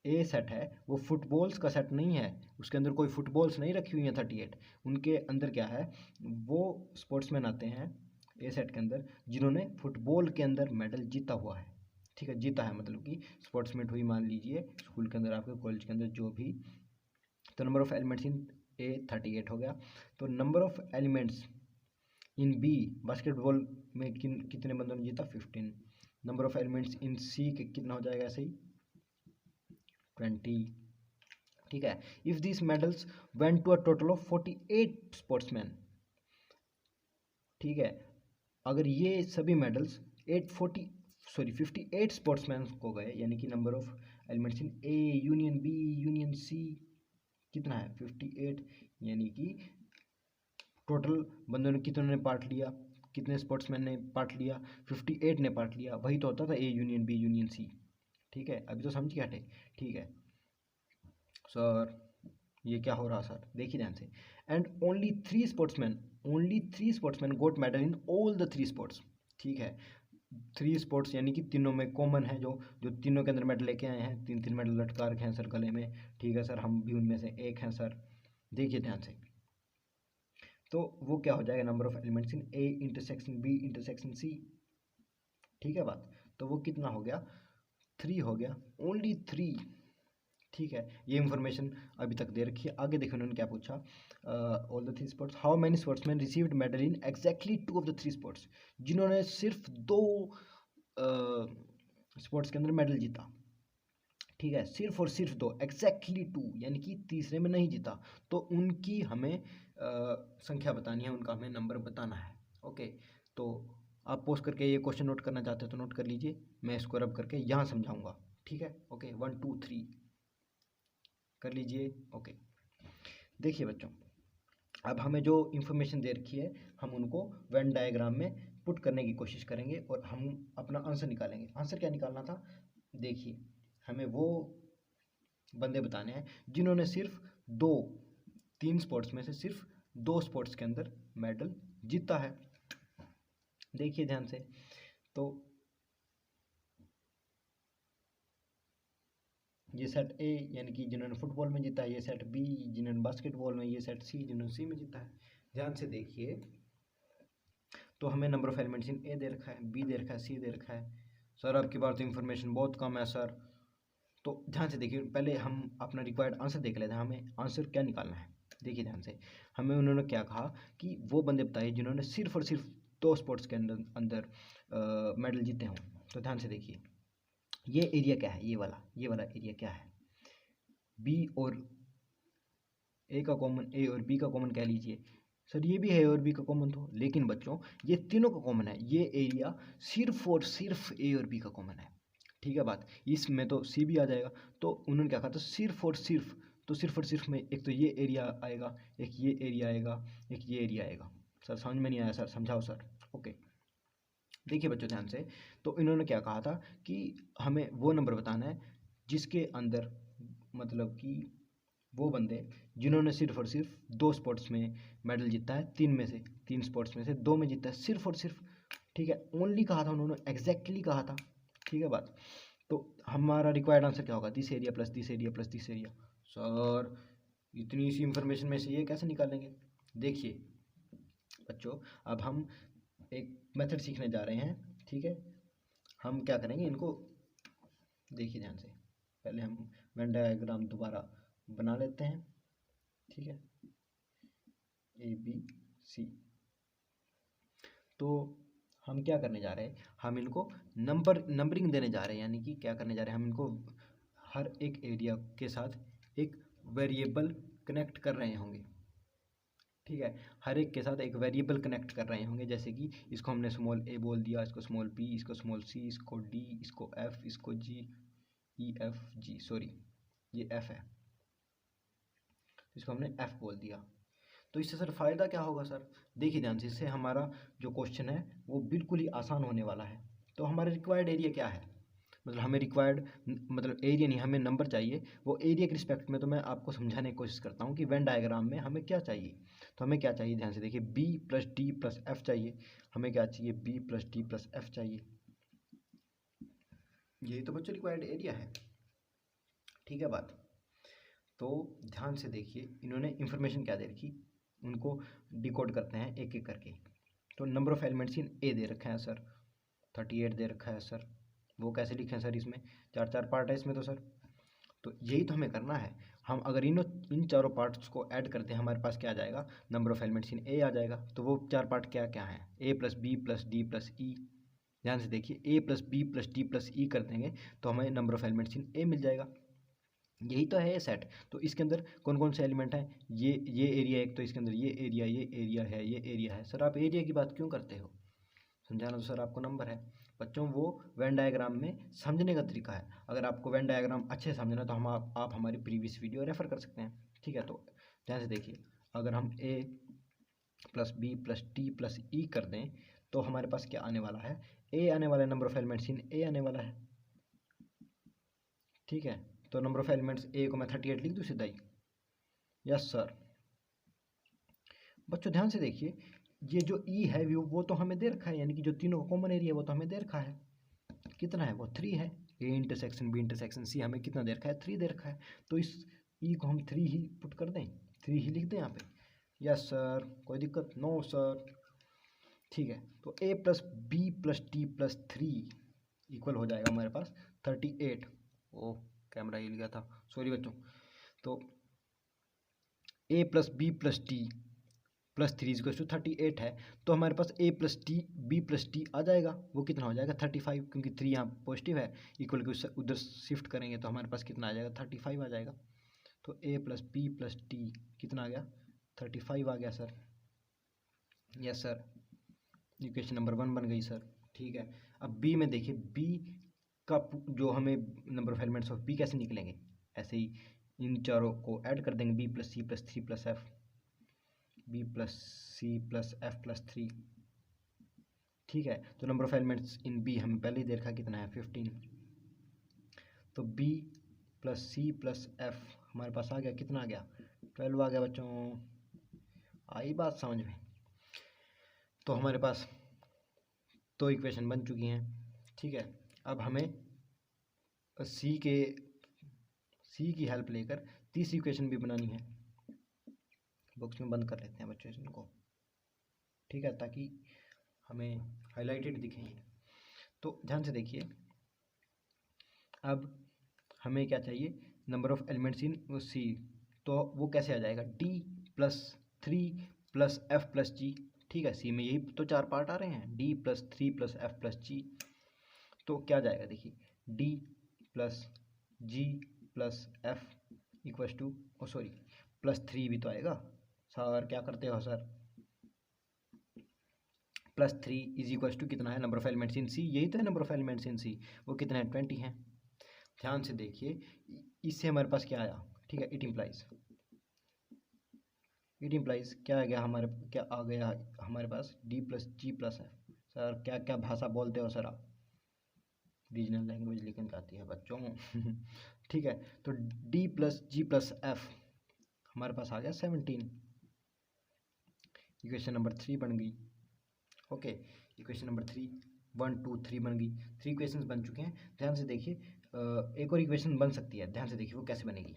ए सेट है वो फुटबॉल्स का सेट नहीं है, उसके अंदर कोई फुटबॉल्स नहीं रखी हुई हैं 38, उनके अंदर क्या है, वो स्पोर्ट्समैन आते हैं ए सेट के अंदर जिन्होंने फुटबॉल के अंदर मेडल जीता हुआ है। ठीक है, जीता है मतलब कि स्पोर्ट्स मीट हुई मान लीजिए स्कूल के अंदर, आपके कॉलेज के अंदर, जो भी, तो number of elements in A 38 हो गया। तो number of elements in B, basketball में कितने बंदों ने जीता, 15। Number of elements in C कितना हो जाएगा ऐसे ही, 20। ठीक है, if this medals went to a total of 48 sportsman. ठीक है, अगर ये सभी मेडल्स 58 स्पोर्ट्समैन को गए, यानी कि number of elements in A union B union C कितना है, 58, यानी कि टोटल बंदों ने कितनों ने पार्ट लिया, कितने स्पोर्ट्समैन ने पार्ट लिया, 58 ने पार्ट लिया, वही तो होता था A union B union C. ठीक है, अभी तो समझ के हटे। ठीक है सर, ये क्या हो रहा सर, देखिए ध्यान से, and only 3 sportsman got medal in all the 3 sports. ठीक है, 3 स्पोर्ट्स यानी कि तीनों में कॉमन है, जो जो तीनों के अंदर मेडल लेके आए हैं, 3 मेडल लटका रखे हैं सर गले में। ठीक है सर, हम भी उनमें से एक हैं सर। देखिए ध्यान से, तो वो क्या हो जाएगा, number of elements in A intersection B intersection C. ठीक है बात, तो वो कितना हो गया, 3 हो गया, ओनली 3। ठीक है, ये इन्फॉर्मेशन अभी तक दे रखी है। आगे देखो उन्होंने क्या पूछा, all the 3 sports, how many sportsman received medal in exactly 2 of the 3 sports, जिन्होंने सिर्फ 2 स्पोर्ट्स के अंदर मेडल जीता। ठीक है, सिर्फ और सिर्फ 2, एग्जैक्टली 2, यानी कि तीसरे में नहीं जीता, तो उनकी हमें संख्या बतानी है, उनका हमें नंबर बताना है। ओके, तो आप पोस्ट करके ये क्वेश्चन नोट करना चाहते हो तो नोट कर लीजिए, मैं इसको रब करके यहाँ समझाऊंगा। ठीक है, ओके, 1 2 3 कर लीजिए। ओके, देखिए बच्चों, अब हमें जो इन्फॉर्मेशन दे रखी है हम उनको वेन डायग्राम में पुट करने की कोशिश करेंगे और हम अपना आंसर निकालेंगे। आंसर क्या निकालना था, देखिए हमें वो बंदे बताने हैं जिन्होंने सिर्फ 3 स्पोर्ट्स में से सिर्फ 2 स्पोर्ट्स के अंदर मेडल जीता है। देखिए ध्यान से, तो ये सेट ए यानी कि जिन्होंने फुटबॉल में जीता है, ये सेट बी जिन्होंने बास्केटबॉल में, ये सेट सी जिन्होंने सी में जीता है। ध्यान से देखिए, तो हमें नंबर ऑफ एलिमेंट्स इन ए दे रखा है, बी दे रखा है, सी दे रखा है। सर आपकी बार तो इन्फॉर्मेशन बहुत कम है सर। तो ध्यान से देखिए, पहले हम अपना रिक्वायर्ड आंसर देख लेते हैं, हमें आंसर क्या निकालना है। देखिए ध्यान से, हमें उन्होंने क्या कहा कि वो बंदे बताए जिन्होंने सिर्फ और सिर्फ 2 स्पोर्ट्स के अंदर अंदर मेडल जीते हों। तो ध्यान से देखिए, ये एरिया क्या है, ये वाला एरिया क्या है, बी और ए का कॉमन, ए और बी का कॉमन कह लीजिए। सर ये भी है और बी का कॉमन, तो लेकिन बच्चों ये तीनों का कॉमन है, ये एरिया सिर्फ और सिर्फ ए और बी का कॉमन है। ठीक है बात, इसमें तो सी भी आ जाएगा। तो उन्होंने क्या कहा था, सिर्फ और सिर्फ, तो सिर्फ और सिर्फ में एक तो ये एरिया आएगा, एक ये एरिया आएगा, एक ये एरिया आएगा। सर समझ में नहीं आया सर, समझाओ सर। ओके, देखिए बच्चों ध्यान से, तो इन्होंने क्या कहा था कि हमें वो नंबर बताना है जिसके अंदर, मतलब कि वो बंदे जिन्होंने सिर्फ और सिर्फ 2 स्पोर्ट्स में मेडल जीता है, 3 में से 3 स्पोर्ट्स में से 2 में जीता है, सिर्फ और सिर्फ। ठीक है, ओनली कहा था उन्होंने, एग्जैक्टली कहा था। ठीक है बात, तो हमारा रिक्वायर्ड आंसर क्या होगा, this area plus this area plus this area. Sir इतनी सी इंफॉर्मेशन में से ये कैसे निकालेंगे। देखिए बच्चों, अब हम एक मेथड सीखने जा रहे हैं। ठीक है, हम क्या करेंगे, इनको देखिए ध्यान से, पहले हम वेन डायग्राम दोबारा बना लेते हैं। ठीक है, ए बी सी, तो हम क्या करने जा रहे हैं, हम इनको नंबरिंग देने जा रहे हैं, यानी कि क्या करने जा रहे हैं, हम इनको हर एक एरिया के साथ एक वेरिएबल कनेक्ट कर रहे होंगे। ठीक है, हर एक के साथ एक वेरिएबल कनेक्ट कर रहे होंगे, जैसे कि इसको हमने स्मॉल ए बोल दिया, इसको स्मॉल बी, इसको स्मॉल सी, इसको डी, इसको एफ, इसको जी, ई एफ जी, सॉरी ये एफ है, इसको हमने एफ बोल दिया। तो इससे सर फ़ायदा क्या होगा सर, देखिए ध्यान से, इससे हमारा जो क्वेश्चन है वो बिल्कुल ही आसान होने वाला है। तो हमारा रिक्वायर्ड एरिया क्या है, मतलब हमें रिक्वायर्ड, मतलब एरिया नहीं, हमें नंबर चाहिए। वो एरिया के रिस्पेक्ट में तो मैं आपको समझाने की कोशिश करता हूँ कि वेन डायग्राम में हमें क्या चाहिए। तो हमें क्या चाहिए, ध्यान से देखिए, B plus D plus F चाहिए। हमें क्या चाहिए, B plus D plus F चाहिए। यही तो बच्चों रिक्वायर्ड एरिया है। ठीक है बात, तो ध्यान से देखिए, इन्होंने इन्फॉर्मेशन क्या दे रखी, उनको डिकोड करते हैं एक एक करके। तो नंबर ऑफ एलिमेंट्स इन ए दे रखा है सर, 38 दे रखा है सर। वो कैसे लिखे हैं सर, इसमें 4 पार्ट है इसमें तो सर। तो यही तो हमें करना है। हम अगर इन चारों पार्ट्स को ऐड करते हैं, हमारे पास क्या आ जाएगा, number of elements in A आ जाएगा। तो वो 4 पार्ट क्या क्या हैं, A plus B plus D plus E. ध्यान से देखिए, A plus B plus D plus E कर देंगे तो हमें number of elements in A मिल जाएगा। यही तो है ये सेट। तो इसके अंदर कौन कौन से एलिमेंट हैं, ये एरिया एक, तो इसके अंदर ये एरिया है, ये एरिया है। सर आप एरिया की बात क्यों करते हो, समझाना तो सर आपको नंबर है। बच्चों वो वेन डायग्राम में समझने का तरीका है। अगर आपको वेन डायग्राम अच्छे समझना तो आप हमारी प्रीवियस वीडियो रेफर कर सकते हैं। ठीक है, तो ध्यान से देखिए, अगर हम A plus B plus D plus E कर दें तो हमारे पास क्या आने वाला है, ए आने वाला है, नंबर ऑफ एलिमेंट्स इन ए आने वाला है। ठीक है, तो नंबर ऑफ एलिमेंट्स ए को मैं 38 लिख दूँ सीधा ही। Yes sir. बच्चों ध्यान से देखिए, ये जो ई है वो तो हमें दे रखा है, यानी कि जो तीनों का कॉमन एरिया वो तो हमें दे रखा है। कितना है, वो 3 है। A intersection B intersection C हमें कितना दे रखा है, 3 दे रखा है। तो इस ई को हम 3 ही पुट कर दें, 3 ही लिख दें यहाँ पे। यस सर, कोई दिक्कत, नो सर। ठीक है, तो A plus B plus D plus 3 equal हो जाएगा हमारे पास 38। ओ कैमरा हिल गया था, सॉरी बच्चों। तो A plus B plus D plus 3 equal to 38 है। तो हमारे पास A plus D B plus D आ जाएगा, वो कितना हो जाएगा 35, क्योंकि 3 यहाँ पॉजिटिव है, इक्वल के उधर शिफ्ट करेंगे तो हमारे पास कितना आ जाएगा, 35 आ जाएगा। तो A plus B plus D कितना आ गया, 35 आ गया sir. Yes sir, equation number 1 बन गई सर। ठीक है, अब बी में देखिए, बी का जो हमें number of elements of B कैसे निकलेंगे, ऐसे ही इन चारों को ऐड कर देंगे, B plus C plus 3 plus F, B plus C plus F plus 3। ठीक है, तो number of elements in B हमें पहले ही दे रखा कितना है, 15। तो B plus C plus F हमारे पास आ गया, कितना आ गया, 12 आ गया बच्चों। आई बात समझ में? तो हमारे पास दो इक्वेशन बन चुकी हैं, ठीक है। अब हमें सी की हेल्प लेकर तीसरी इक्वेशन भी बनानी है। बॉक्स में बंद कर लेते हैं बच्चों इनको, ठीक है, ताकि हमें हाईलाइटेड दिखे ये। तो ध्यान से देखिए, अब हमें क्या चाहिए, नंबर ऑफ एलिमेंट्स इन सी। तो वो कैसे आ जाएगा, D+3+F+G, ठीक है। सी में यही तो चार पार्ट आ रहे हैं, D+3+F+G। तो क्या जाएगा देखिए, D+G+F इक्वस टू, सॉरी +3 भी तो आएगा सर, क्या करते हो सर, +3 इज इक्वस टू कितना है, नंबर ऑफ एलिमेंट्स इन सी, यही तो है नंबर ऑफ एलिमेंट्स इन सी, वो कितना है 20 है। ध्यान से देखिए, इससे हमारे पास क्या आया, ठीक है, इट इम्प्लाइज क्या आ गया हमारे पास D+G+F। सर क्या क्या भाषा बोलते हो सर आप, रीजनल लैंग्वेज लिखन जाती है बच्चों ठीक है। तो D+G+F हमारे पास आ गया 17, इक्वेशन नंबर 3 बन गई। ओके, इक्वेशन नंबर 3 1 2 3 बन गई, 3 इक्वेशंस बन चुके हैं। ध्यान से देखिए, एक और इक्वेशन बन सकती है, ध्यान से देखिए वो कैसे बनेगी।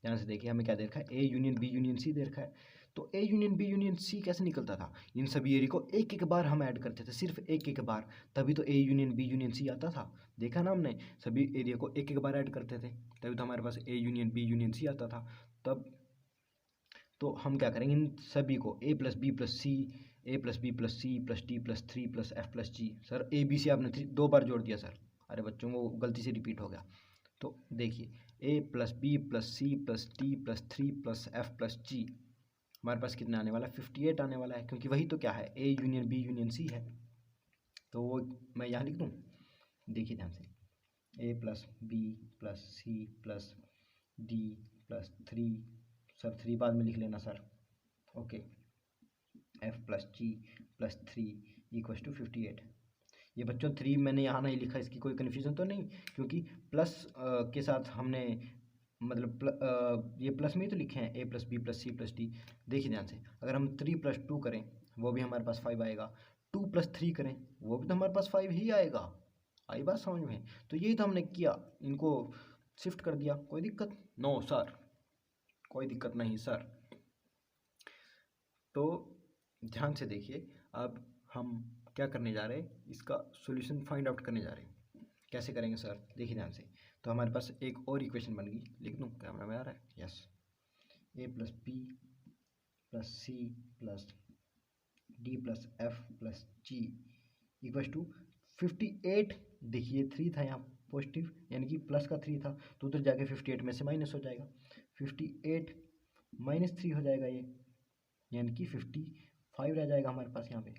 ध्यान से देखिए, हमें क्या दे रखा है, A union B union C दे रखा है। तो A union B union C कैसे निकलता था, इन सभी एरिया को एक एक बार हम ऐड करते थे, सिर्फ एक एक बार, तभी तो A union B union C आता था। देखा ना हमने, सभी एरिया को एक एक बार ऐड करते थे, तभी तो हमारे पास A union B union C आता था। तब तो हम क्या करेंगे, इन सभी को A+B+C, A+B+C+D+3+F+G। Sir A B C आपने 2 बार जोड़ दिया सर, अरे बच्चों वो गलती से रिपीट हो गया। तो देखिए A+B+C+D+3+F+G हमारे पास कितना आने वाला है, 58 आने वाला है, क्योंकि वही तो क्या है, A union B union C है। तो वो मैं यहाँ लिख दूँ, देखिए ध्यान से, A+B+C+D+3, सर 3 बाद में लिख लेना sir, okay, F+G+3 equals to 58। ये बच्चों 3 मैंने यहाँ नहीं लिखा, इसकी कोई कन्फ्यूज़न तो नहीं, क्योंकि प्लस के साथ हमने मतलब ये प्लस में ही तो लिखे हैं A+B+C+D। देखिए ध्यान से, अगर हम 3+2 करें वो भी हमारे पास 5 आएगा, 2+3 करें वो भी तो हमारे पास 5 ही आएगा। आई बात समझ में? तो यही तो हमने किया, इनको शिफ्ट कर दिया, कोई दिक्कत? नो सर, कोई दिक्कत नहीं सर। तो ध्यान से देखिए, अब हम क्या करने जा रहे हैं, इसका सॉल्यूशन फाइंड आउट करने जा रहे हैं। कैसे करेंगे सर, देखिए ध्यान से। तो हमारे पास एक और इक्वेशन बन गई, लिख दूँ, कैमरा में आ रहा है, यस, A+B+C+D+F+G इक्वस टू 58। देखिए 3 था यहाँ पॉजिटिव, यानी कि प्लस का 3 था, तो उधर जाके 58 में से माइनस हो जाएगा, 58 -3 हो जाएगा ये, यानी कि 55 रह जाएगा हमारे पास यहाँ पे।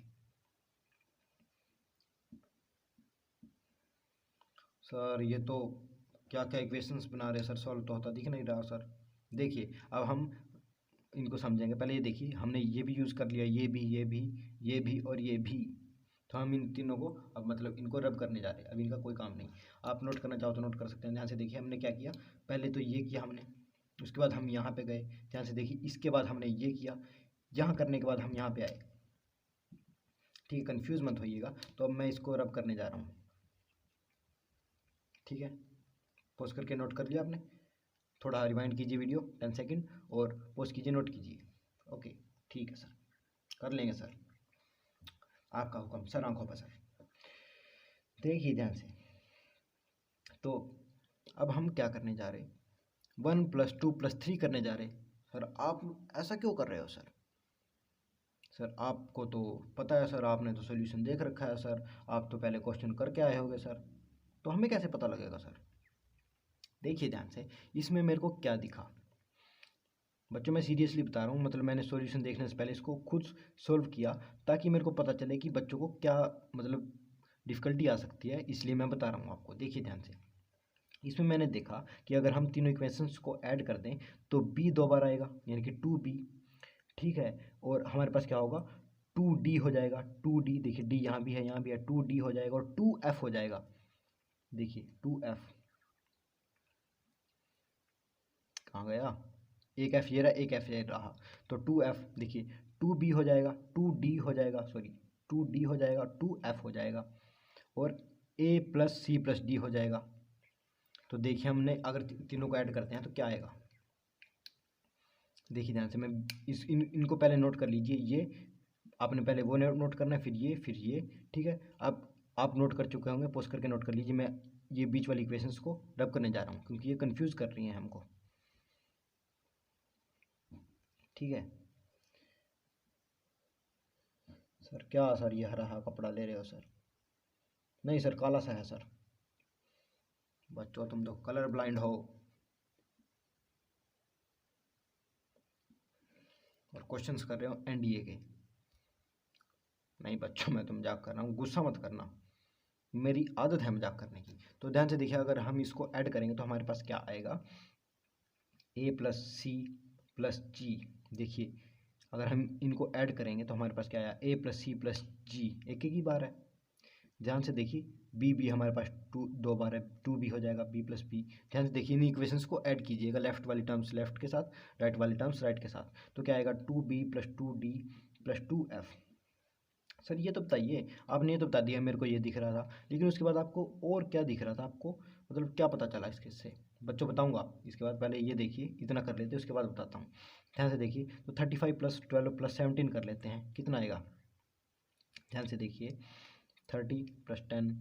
सर ये तो क्या क्या इक्वेशंस बना रहे हैं सर, सॉल्व तो होता दिख नहीं रहा सर। देखिए अब हम इनको समझेंगे, पहले ये देखिए, हमने ये भी यूज़ कर लिया, ये भी और ये भी, तो हम इन तीनों को अब मतलब इनको रब करने जा रहे हैं, अब इनका कोई काम नहीं। आप नोट करना चाहो तो नोट कर सकते हैं। ध्यान से देखिए, हमने क्या किया, पहले तो ये किया हमने, उसके बाद हम यहाँ पे गए, ध्यान से देखिए, इसके बाद हमने ये किया, यहाँ करने के बाद हम यहाँ पे आए, ठीक है, कन्फ्यूज़ मत होइएगा। तो अब मैं इसको रब करने जा रहा हूँ, ठीक है, पॉज करके नोट कर लिया आपने, थोड़ा रिवाइंड कीजिए वीडियो 10 सेकंड और पॉज कीजिए, नोट कीजिए। ओके ठीक है सर, कर लेंगे सर, आपका हुक्म सर, आंखों पर सर। देखिए ध्यान से, तो अब हम क्या करने जा रहे हैं, 1+2+3 करने जा रहे हैं। सर आप ऐसा क्यों कर रहे हो सर? सर आपको तो पता है सर, आपने तो सोल्यूशन देख रखा है सर, आप तो पहले क्वेश्चन करके आए होगे सर, तो हमें कैसे पता लगेगा सर? देखिए ध्यान से, इसमें मेरे को क्या दिखा बच्चों, मैं सीरियसली बता रहा हूँ, मतलब मैंने सॉल्यूशन देखने से पहले इसको खुद सॉल्व किया, ताकि मेरे को पता चले कि बच्चों को क्या मतलब डिफ़िकल्टी आ सकती है, इसलिए मैं बता रहा हूँ आपको। देखिए ध्यान से, इसमें मैंने देखा कि अगर हम तीनों इक्वेशंस को ऐड कर दें तो b 2 बार आएगा, यानी कि 2b, ठीक है, और हमारे पास क्या होगा, 2d हो जाएगा, 2d, देखिए d यहाँ भी है 2d हो जाएगा, और 2f हो जाएगा, देखिए 2f कहाँ गया, एक एफ ये रहा, एक एफ ये रहा, तो 2f देखिए 2b हो जाएगा, 2d हो जाएगा, सॉरी 2d हो जाएगा, 2f हो जाएगा, और a plus C plus D हो जाएगा। तो देखिए हमने अगर तीनों को ऐड करते हैं तो क्या आएगा, देखिए ध्यान से, मैं इनको पहले नोट कर लीजिए, ये आपने पहले वो नोट करना है, फिर ये, ठीक है। अब आप नोट कर चुके होंगे, पोस्ट करके नोट कर लीजिए। मैं ये बीच वाली इक्वेशंस को रब करने जा रहा हूँ क्योंकि ये कंफ्यूज कर रही हैं हमको, ठीक है। सर क्या सर ये हरा हरा कपड़ा ले रहे हो सर? नहीं सर काला सा है सर। बच्चों तुम तो कलर ब्लाइंड हो। और क्वेश्चंस कर रहे हो एनडीए के। नहीं बच्चों मैं तो मजाक कर रहा हूँ, गुस्सा मत करना, मेरी आदत है मजाक करने की। तो ध्यान से देखिए, अगर हम इसको ऐड करेंगे तो हमारे पास क्या आएगा, ए प्लस सी प्लस जी। देखिए अगर हम इनको ऐड करेंगे तो हमारे पास क्या आया, ए प्लस सी प्लस जी, एक ही बार है। ध्यान से देखिए बी भी हमारे पास दो बार है, 2b हो जाएगा, b प्लस बी। ध्यान से देखिए इन इक्वेशंस को ऐड कीजिएगा, लेफ्ट वाली टर्म्स लेफ्ट के साथ, राइट वाली टर्म्स राइट के साथ, तो क्या आएगा 2b plus 2d plus 2f। Sir ये तो बताइए, आपने ये तो बता दिया मेरे को ये दिख रहा था, लेकिन उसके बाद आपको और क्या दिख रहा था, आपको मतलब क्या पता चला इसके से? बच्चों बताऊंगा इसके बाद, पहले ये देखिए इतना कर लेते हैं उसके बाद बताता हूँ। ध्यान से देखिए, तो 35 प्लस 12 प्लस 17 कर लेते हैं, कितना आएगा? ध्यान से देखिए 30 प्लस 10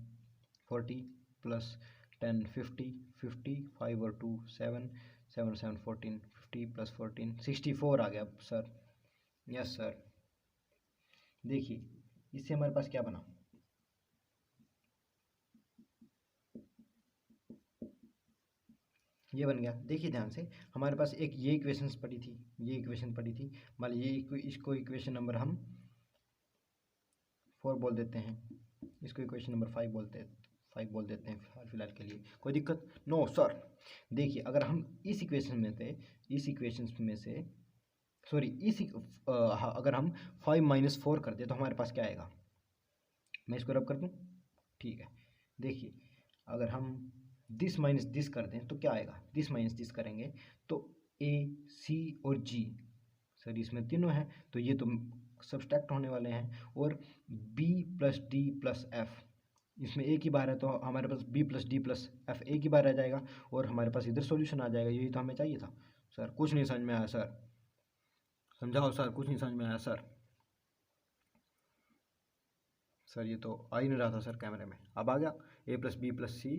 40 प्लस 10 50 50 5 और 2 7 7 7 14 50 प्लस 14 64 आ गया सर। Yes sir. देखिए इससे हमारे पास क्या बना, ये बन गया। देखिए ध्यान से, हमारे पास एक ये इक्वेशंस पड़ी थी, ये इक्वेशन पड़ी थी, मान लीजिए इसको इक्वेशन नंबर हम 4 बोल देते हैं, इसको इक्वेशन नंबर 5 बोल देते हैं फिलहाल के लिए, कोई दिक्कत? No sir. देखिए अगर हम इस इक्वेशन में से सॉरी अगर हम 5 माइनस 4 कर दें तो हमारे पास क्या आएगा, मैं इसको रब कर दूं, ठीक है। देखिए अगर हम दिस माइनस दिस कर दें तो क्या आएगा, दिस माइनस दिस करेंगे तो ए सी और जी, सर इसमें तीनों हैं तो ये तो सब्सट्रैक्ट होने वाले हैं, और B plus D plus F, इसमें एक ही बार है तो हमारे पास B plus D plus F एक ही बार रह जाएगा, और हमारे पास इधर सॉल्यूशन आ जाएगा। यही तो हमें चाहिए था। सर कुछ नहीं समझ में आया सर, समझाओ सर, कुछ नहीं समझ में आया सर। सर ये तो आ ही नहीं रहा था सर कैमरे में, अब आ गया। A plus B plus C,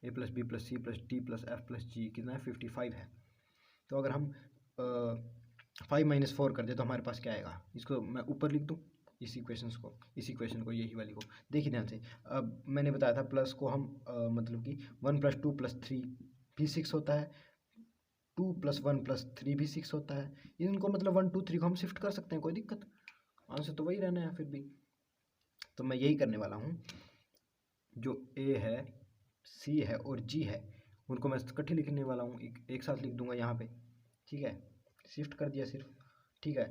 A plus B plus C plus D plus F plus G कितना है, 55 है। तो अगर हम 5 माइनस 4 कर दे तो हमारे पास क्या आएगा, इसको मैं ऊपर लिख दूँ, इस इक्वेशन को यही वाली को। देखिए ध्यान से, अब मैंने बताया था प्लस को हम मतलब कि 1 प्लस 2 प्लस 3 भी 6 होता है, 2 प्लस 1 प्लस 3 भी 6 होता है। इनको मतलब 1 2 3 को हम शिफ्ट कर सकते हैं, कोई दिक्कत? आंसर तो वही रहना है फिर भी। तो मैं यही करने वाला हूँ, जो ए है सी है और जी है उनको मैं इकट्ठे लिखने वाला हूँ, एक साथ लिख दूंगा यहाँ पे, ठीक है। शिफ्ट कर दिया सिर्फ, ठीक है।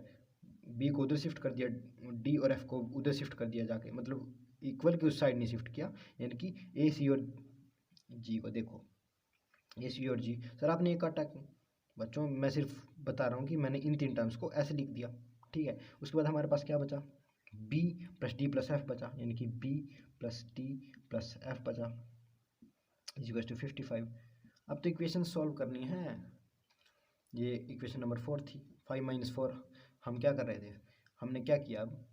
बी को उधर शिफ्ट कर दिया, डी और एफ को उधर शिफ्ट कर दिया जाके, मतलब इक्वल की उस साइड नहीं शिफ्ट किया, यानी कि ए सी और जी को देखो, ए सी और जी। सर आपने ये काटा क्यों? बच्चों मैं सिर्फ बता रहा हूँ कि मैंने इन 3 टर्म्स को ऐसे लिख दिया, ठीक है। उसके बाद हमारे पास क्या बचा, B plus D plus F बचा, यानी कि B plus D plus F बचा इक्वल टू 55। अब तो इक्वेशन सॉल्व करनी है। ये इक्वेशन नंबर 4 थी, 5 माइनस 4 हम क्या कर रहे थे, हमने क्या किया, अब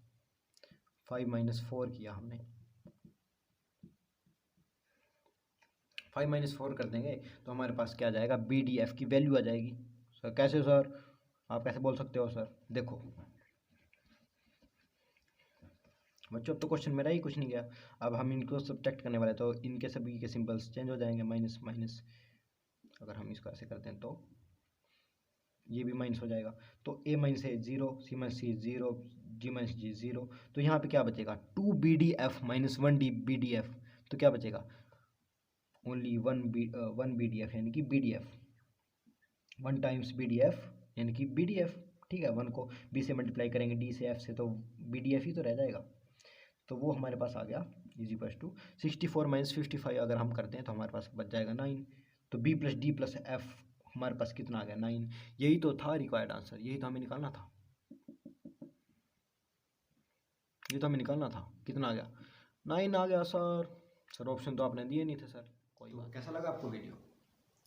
5 माइनस 4 किया हमने, 5 माइनस 4 कर देंगे तो हमारे पास क्या आ जाएगा, बी डी एफ की वैल्यू आ जाएगी। सर कैसे सर, आप कैसे बोल सकते हो सर? देखो बच्चों अब तो क्वेश्चन मेरा ही कुछ नहीं गया, अब हम इनको सब्ट्रैक्ट करने वाले, तो इनके सभी के सिंबल्स चेंज हो जाएंगे, माइनस माइनस। अगर हम इसको ऐसे करते हैं तो ये भी माइनस हो जाएगा, तो A minus A 0, C minus C 0, G minus G 0, तो यहाँ पे क्या बचेगा, 2 B D F minus 1 D B D F, तो क्या बचेगा, ओनली 1 बी डी एफ, यानी कि B D F 1 times B D F, यानी कि बी डी एफ, ठीक है। 1 को बी से मल्टीप्लाई करेंगे, डी से एफ से, तो बी डी एफ ही तो रह जाएगा, तो वो हमारे पास आ गया इज इक्वल टू 64 माइनस 55 अगर हम करते हैं तो हमारे पास बच जाएगा 9, तो B plus D plus F हमारे पास कितना आ गया 9। यही तो था रिक्वायर्ड आंसर, यही तो हमें निकालना था, ये तो हमें निकालना था। कितना आ गया 9 आ गया सर। सर ऑप्शन तो आपने दिए नहीं थे सर। कोई तो बात कैसा लगा आपको वीडियो?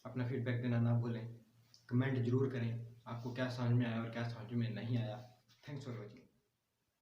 अपना फीडबैक देना ना भूलें, कमेंट जरूर करें आपको क्या समझ में आया और क्या समझ में नहीं आया।